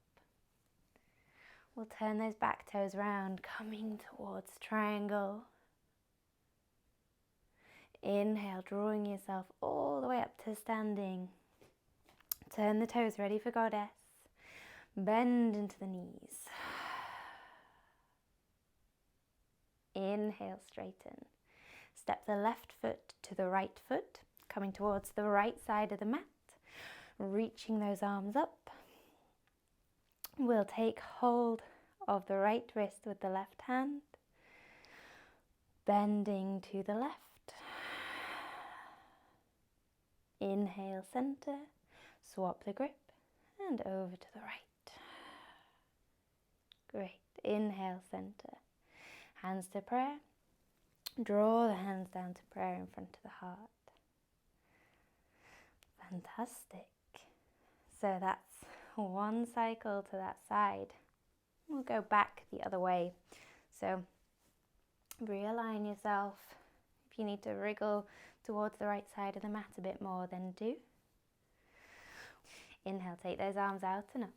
We'll turn those back toes round, coming towards triangle. Inhale, drawing yourself all the way up to standing. Turn the toes, ready for goddess. Bend into the knees. Inhale, straighten. Step the left foot to the right foot, coming towards the right side of the mat. Reaching those arms up. We'll take hold of the right wrist with the left hand. Bending to the left. Inhale, center. Swap the grip and over to the right. Great. Inhale, center. Hands to prayer. Draw the hands down to prayer in front of the heart. Fantastic. So that's one cycle to that side. We'll go back the other way. So realign yourself. If you need to wriggle towards the right side of the mat a bit more, then do. Inhale, take those arms out and up.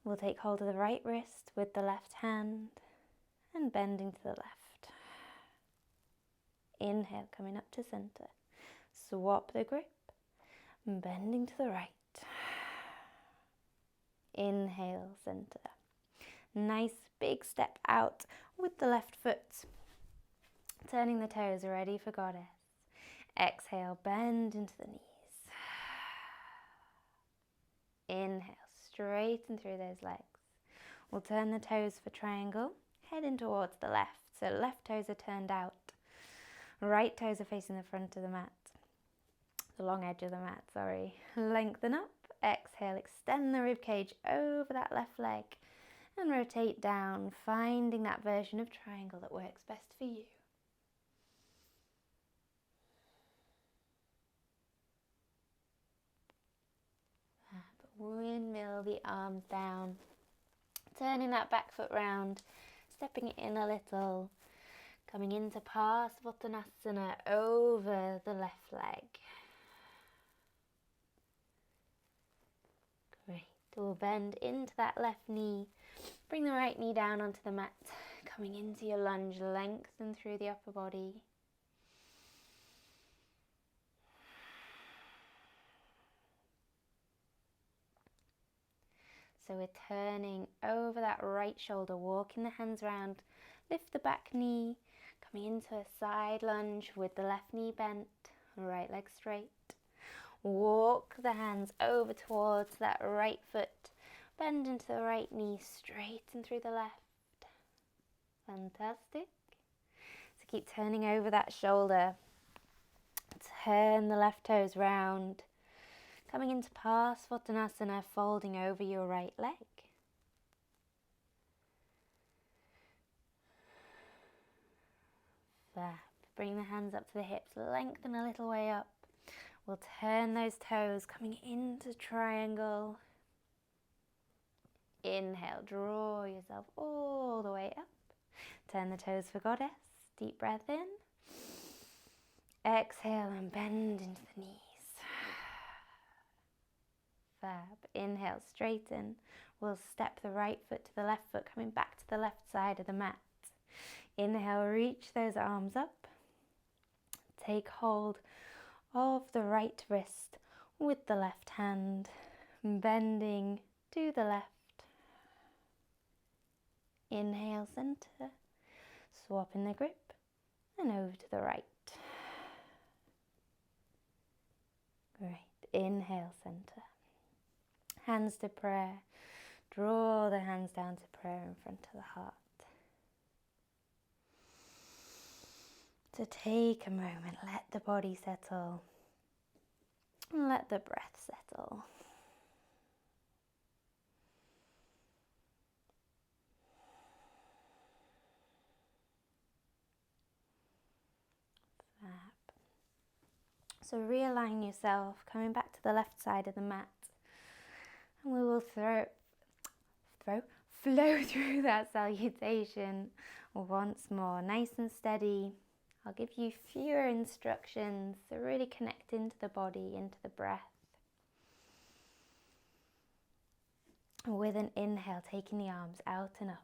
We'll take hold of the right wrist with the left hand and bending to the left. Inhale, coming up to center. Swap the grip, bending to the right. Inhale, center. Nice big step out with the left foot. Turning the toes, ready for goddess. Exhale, bend into the knees. Inhale, straighten through those legs. We'll turn the toes for triangle, heading towards the left. So left toes are turned out. Right toes are facing the front of the mat. The long edge of the mat, sorry. Lengthen up. Exhale, extend the rib cage over that left leg and rotate down, finding that version of triangle that works best for you. Windmill the arms down, turning that back foot round, stepping it in a little, coming into Parsvottanasana over the left leg. Great. We'll bend into that left knee, bring the right knee down onto the mat, coming into your lunge, lengthen through the upper body. So we're turning over that right shoulder, walking the hands round, lift the back knee, coming into a side lunge with the left knee bent, right leg straight. Walk the hands over towards that right foot, bend into the right knee, straighten through the left. Fantastic. So keep turning over that shoulder. Turn the left toes round. Coming into Parsvottanasana, folding over your right leg. Fab. Bring the hands up to the hips, lengthen a little way up. We'll turn those toes, coming into triangle. Inhale, draw yourself all the way up. Turn the toes for goddess. Deep breath in. Exhale and bend into the knees. Fab. Inhale, straighten. We'll step the right foot to the left foot, coming back to the left side of the mat. Inhale, reach those arms up. Take hold of the right wrist with the left hand, bending to the left. Inhale, center. Swap in the grip, and over to the right. Great. Inhale, center. Hands to prayer. Draw the hands down to prayer in front of the heart. So take a moment, let the body settle, and let the breath settle. Fab. So realign yourself, coming back to the left side of the mat, and we will flow through that salutation once more, nice and steady. I'll give you fewer instructions, so really connect into the body, into the breath. With an inhale, taking the arms out and up.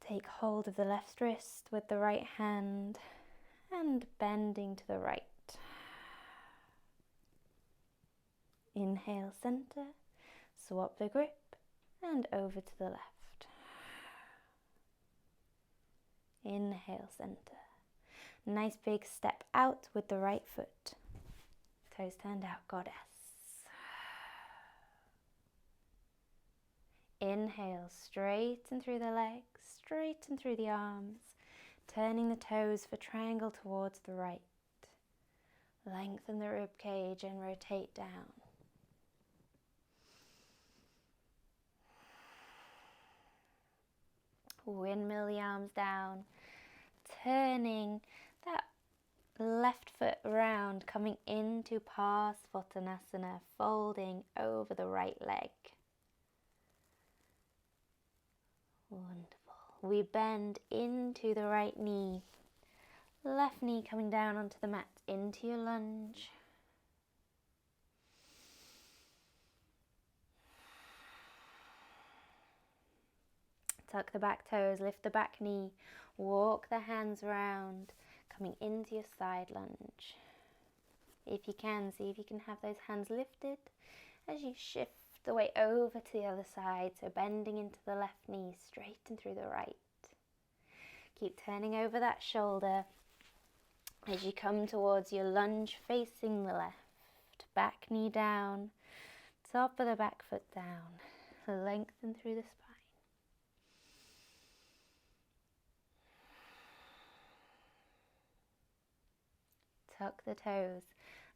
Take hold of the left wrist with the right hand and bending to the right. Inhale, center, swap the grip and over to the left. Inhale, center. Nice big step out with the right foot. Toes turned out, goddess. Inhale, straighten through the legs, straighten through the arms, turning the toes for triangle towards the right. Lengthen the rib cage and rotate down. Windmill the arms down, turning that left foot round, coming into Parsvottanasana, folding over the right leg. Wonderful. We bend into the right knee, left knee coming down onto the mat, into your lunge. Tuck the back toes, lift the back knee, walk the hands round, coming into your side lunge. If you can, see if you can have those hands lifted as you shift the weight over to the other side, so bending into the left knee, straighten through the right. Keep turning over that shoulder as you come towards your lunge facing the left. Back knee down, top of the back foot down, lengthen through the spine. Tuck the toes,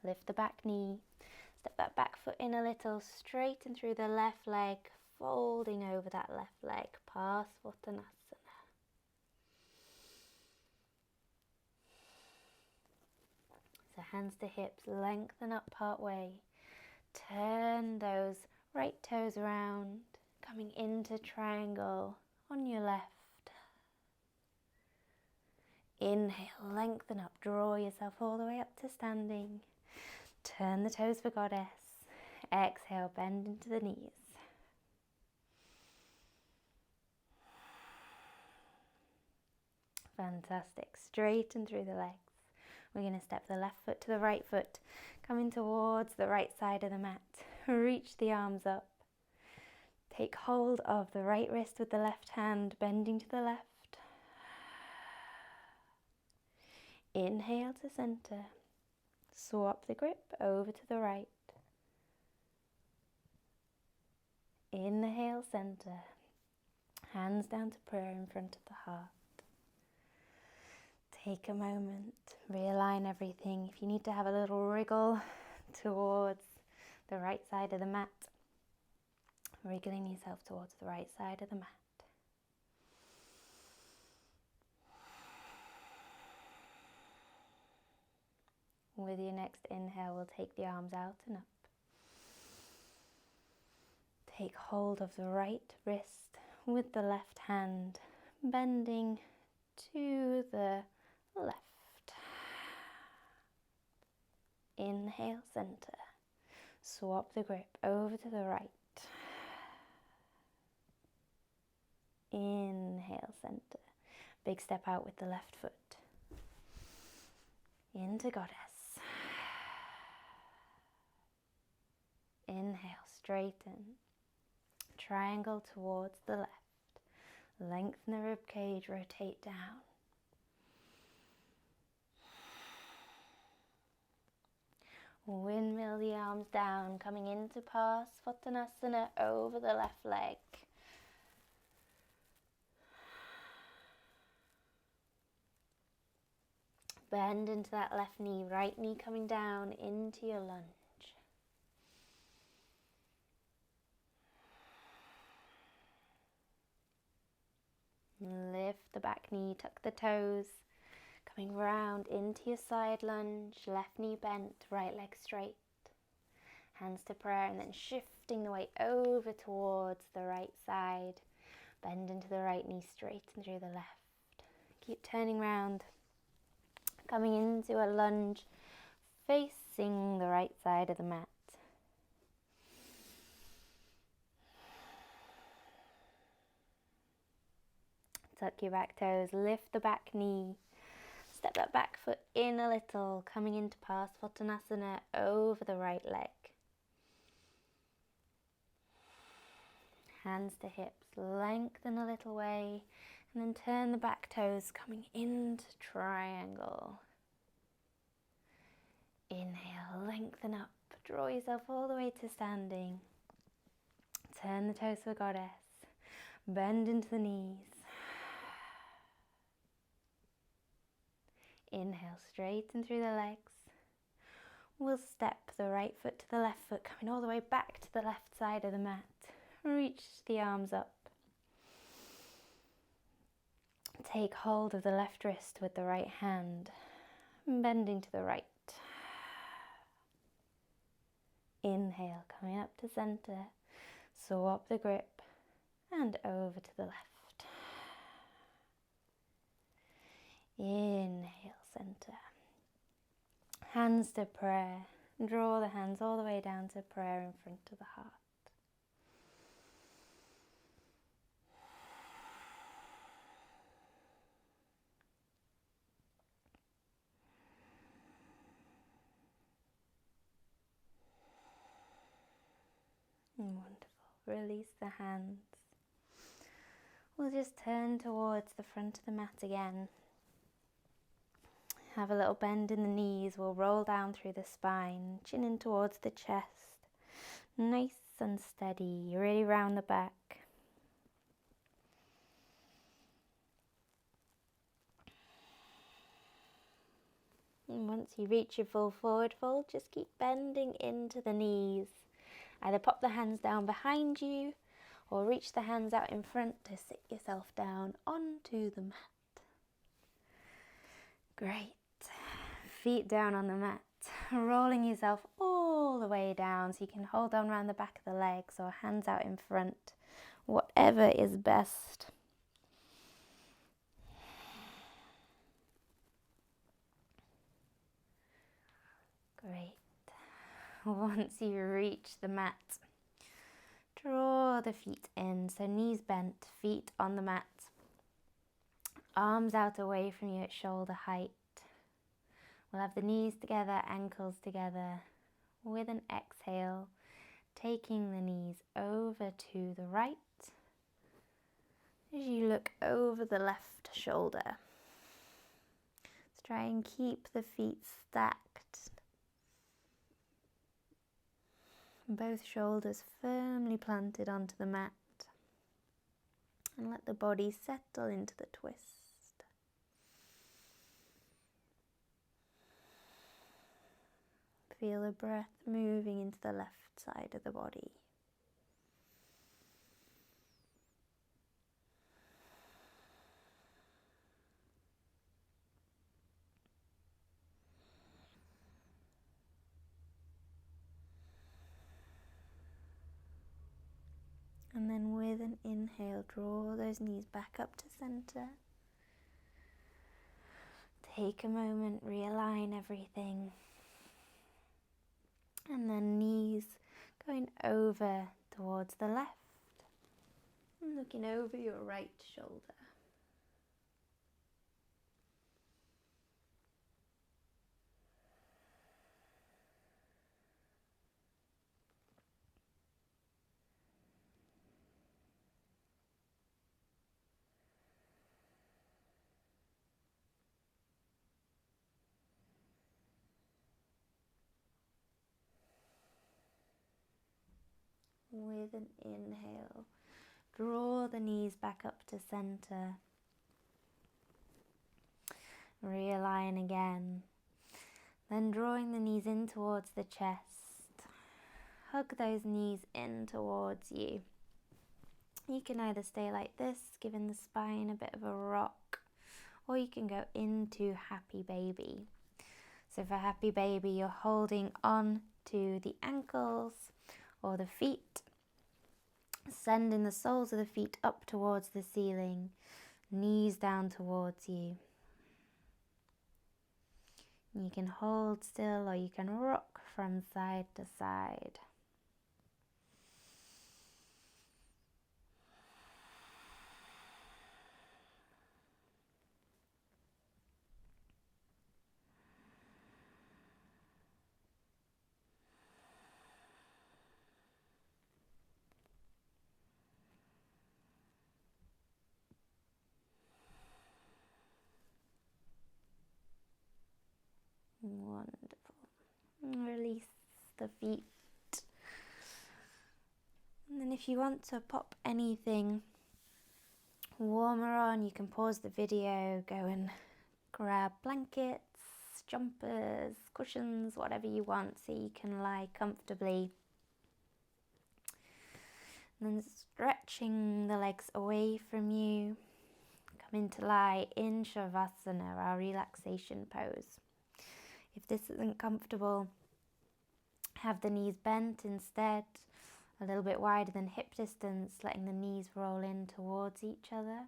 lift the back knee, step that back foot in a little, straighten through the left leg, folding over that left leg, Parsvottanasana. So hands to hips, lengthen up part way, turn those right toes around, coming into triangle on your left. Inhale, lengthen up, draw yourself all the way up to standing. Turn the toes for goddess. Exhale, bend into the knees. Fantastic. Straighten through the legs. We're going to step the left foot to the right foot, coming towards the right side of the mat. Reach the arms up. Take hold of the right wrist with the left hand, bending to the left. Inhale to center. Swap the grip over to the right. Inhale, center. Hands down to prayer in front of the heart. Take a moment, realign everything. If you need to have a little wriggle towards the right side of the mat, wriggling yourself towards the right side of the mat. With your next inhale, we'll take the arms out and up. Take hold of the right wrist with the left hand, bending to the left. Inhale, center. Swap the grip over to the right. Inhale, center. Big step out with the left foot. Into goddess. Inhale, straighten. Triangle towards the left. Lengthen the rib cage, rotate down. Windmill the arms down, coming into Parsvottanasana over the left leg. Bend into that left knee, right knee coming down into your lunge. Lift the back knee, tuck the toes, coming round into your side lunge, left knee bent, right leg straight. Hands to prayer, and then shifting the weight over towards the right side. Bend into the right knee, straighten through the left. Keep turning round, coming into a lunge, facing the right side of the mat. Tuck your back toes, lift the back knee, step that back foot in a little, coming into Parsvottanasana over the right leg. Hands to hips, lengthen a little way, and then turn the back toes, coming into triangle. Inhale, lengthen up, draw yourself all the way to standing. Turn the toes to a goddess, bend into the knees. Inhale, straighten through the legs. We'll step the right foot to the left foot, coming all the way back to the left side of the mat. Reach the arms up. Take hold of the left wrist with the right hand, bending to the right. Inhale, coming up to center. Swap the grip and over to the left. Inhale, center. Hands to prayer. Draw the hands all the way down to prayer in front of the heart. Wonderful. Release the hands. We'll just turn towards the front of the mat again. Have a little bend in the knees. We'll roll down through the spine, chin in towards the chest. Nice and steady, really round the back. And once you reach your full forward fold, just keep bending into the knees. Either pop the hands down behind you or reach the hands out in front to sit yourself down onto the mat. Great. Feet down on the mat, rolling yourself all the way down so you can hold on around the back of the legs or hands out in front, whatever is best. Great. Once you reach the mat, draw the feet in, so knees bent, feet on the mat, arms out away from you at shoulder height. We'll have the knees together, ankles together. With an exhale, taking the knees over to the right as you look over the left shoulder. Let's try and keep the feet stacked. Both shoulders firmly planted onto the mat. And let the body settle into the twist. Feel the breath moving into the left side of the body. And then with an inhale, draw those knees back up to center. Take a moment, realign everything. And then knees going over towards the left. And looking over your right shoulder. with an inhale. Draw the knees back up to center. Realign again. Then drawing the knees in towards the chest. Hug those knees in towards you. You can either stay like this, giving the spine a bit of a rock, or you can go into happy baby. So for happy baby, you're holding on to the ankles or the feet, sending the soles of the feet up towards the ceiling, knees down towards you. You can hold still or you can rock from side to side. Wonderful. Release the feet. And then if you want to pop anything warmer on, you can pause the video, go and grab blankets, jumpers, cushions, whatever you want, so you can lie comfortably. And then stretching the legs away from you, come into lie in Shavasana, our relaxation pose. If this isn't comfortable, have the knees bent instead, a little bit wider than hip distance, letting the knees roll in towards each other.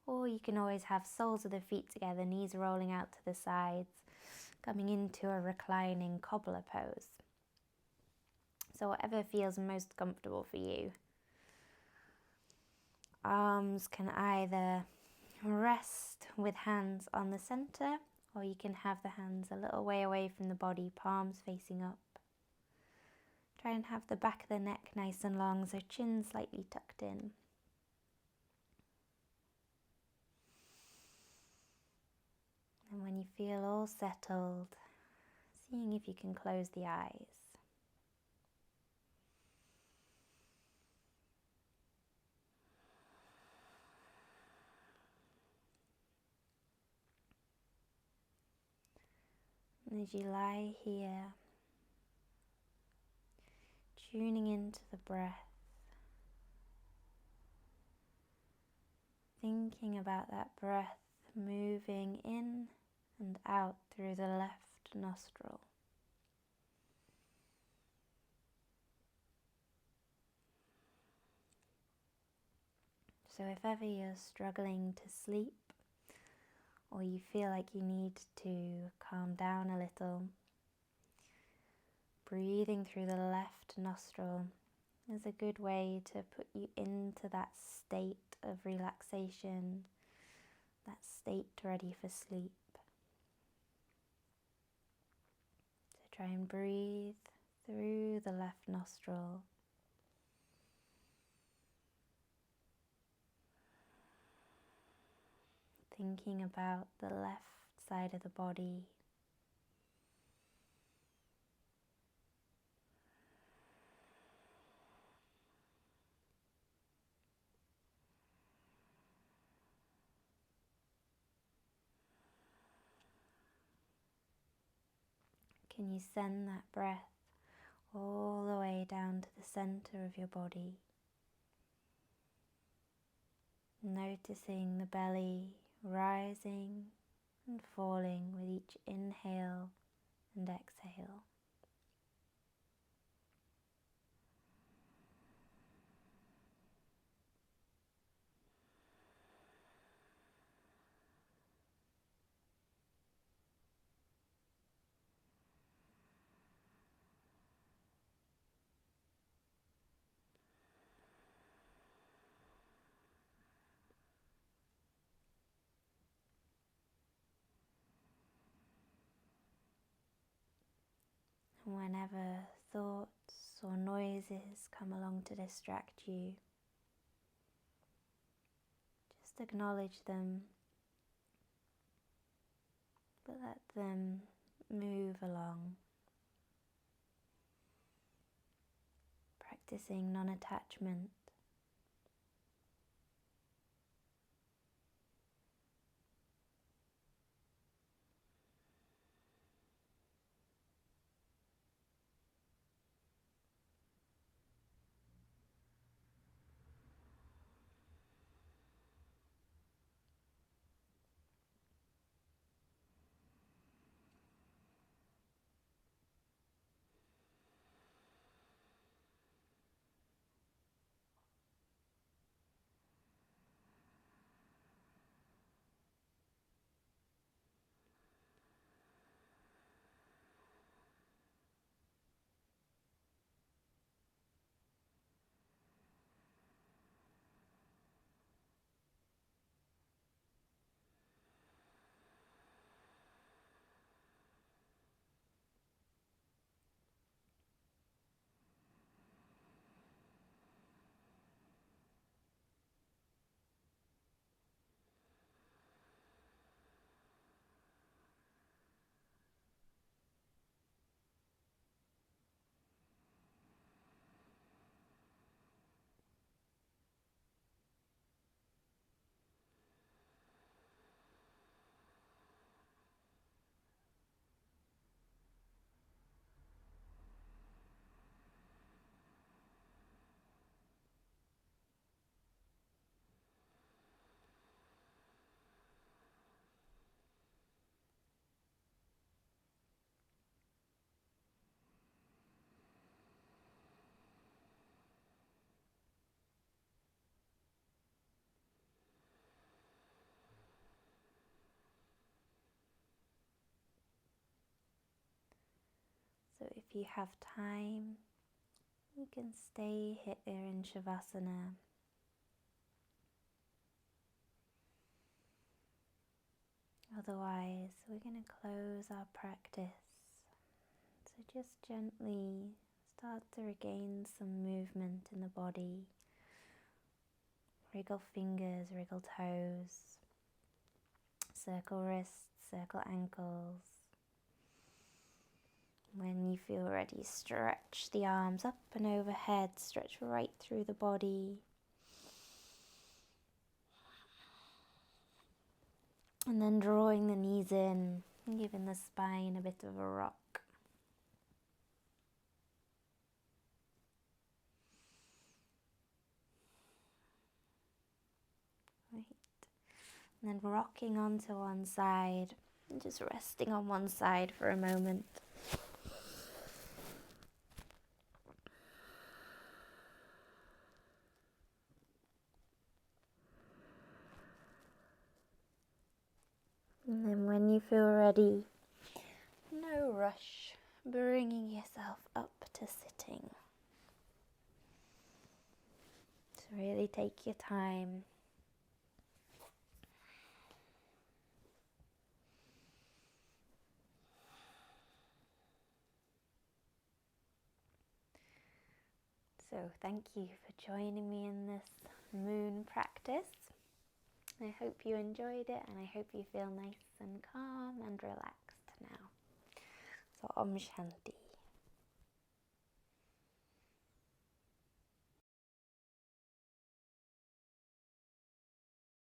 Or you can always have soles of the feet together, knees rolling out to the sides, coming into a reclining cobbler pose. So whatever feels most comfortable for you. Arms can either rest with hands on the center, or you can have the hands a little way away from the body, palms facing up. Try and have the back of the neck nice and long, so chin slightly tucked in. And when you feel all settled, seeing if you can close the eyes. And as you lie here, tuning into the breath, thinking about that breath moving in and out through the left nostril. So if ever you're struggling to sleep, or you feel like you need to calm down a little, breathing through the left nostril is a good way to put you into that state of relaxation, that state ready for sleep. So try and breathe through the left nostril. Thinking about the left side of the body. Can you send that breath all the way down to the center of your body? Noticing the belly rising and falling with each inhale and exhale. Whenever thoughts or noises come along to distract you, just acknowledge them, but let them move along. practicing non-attachment. So if you have time, you can stay here in Shavasana. Otherwise, we're going to close our practice. So just gently start to regain some movement in the body. Wriggle fingers, wriggle toes, circle wrists, circle ankles. When you feel ready, stretch the arms up and overhead, stretch right through the body. And then drawing the knees in, giving the spine a bit of a rock. Right. And then rocking onto one side, and just resting on one side for a moment. And then when you feel ready, no rush, bringing yourself up to sitting. So really take your time. So thank you for joining me in this moon practice. I hope you enjoyed it, and I hope you feel nice and calm and relaxed now. So OmShanti.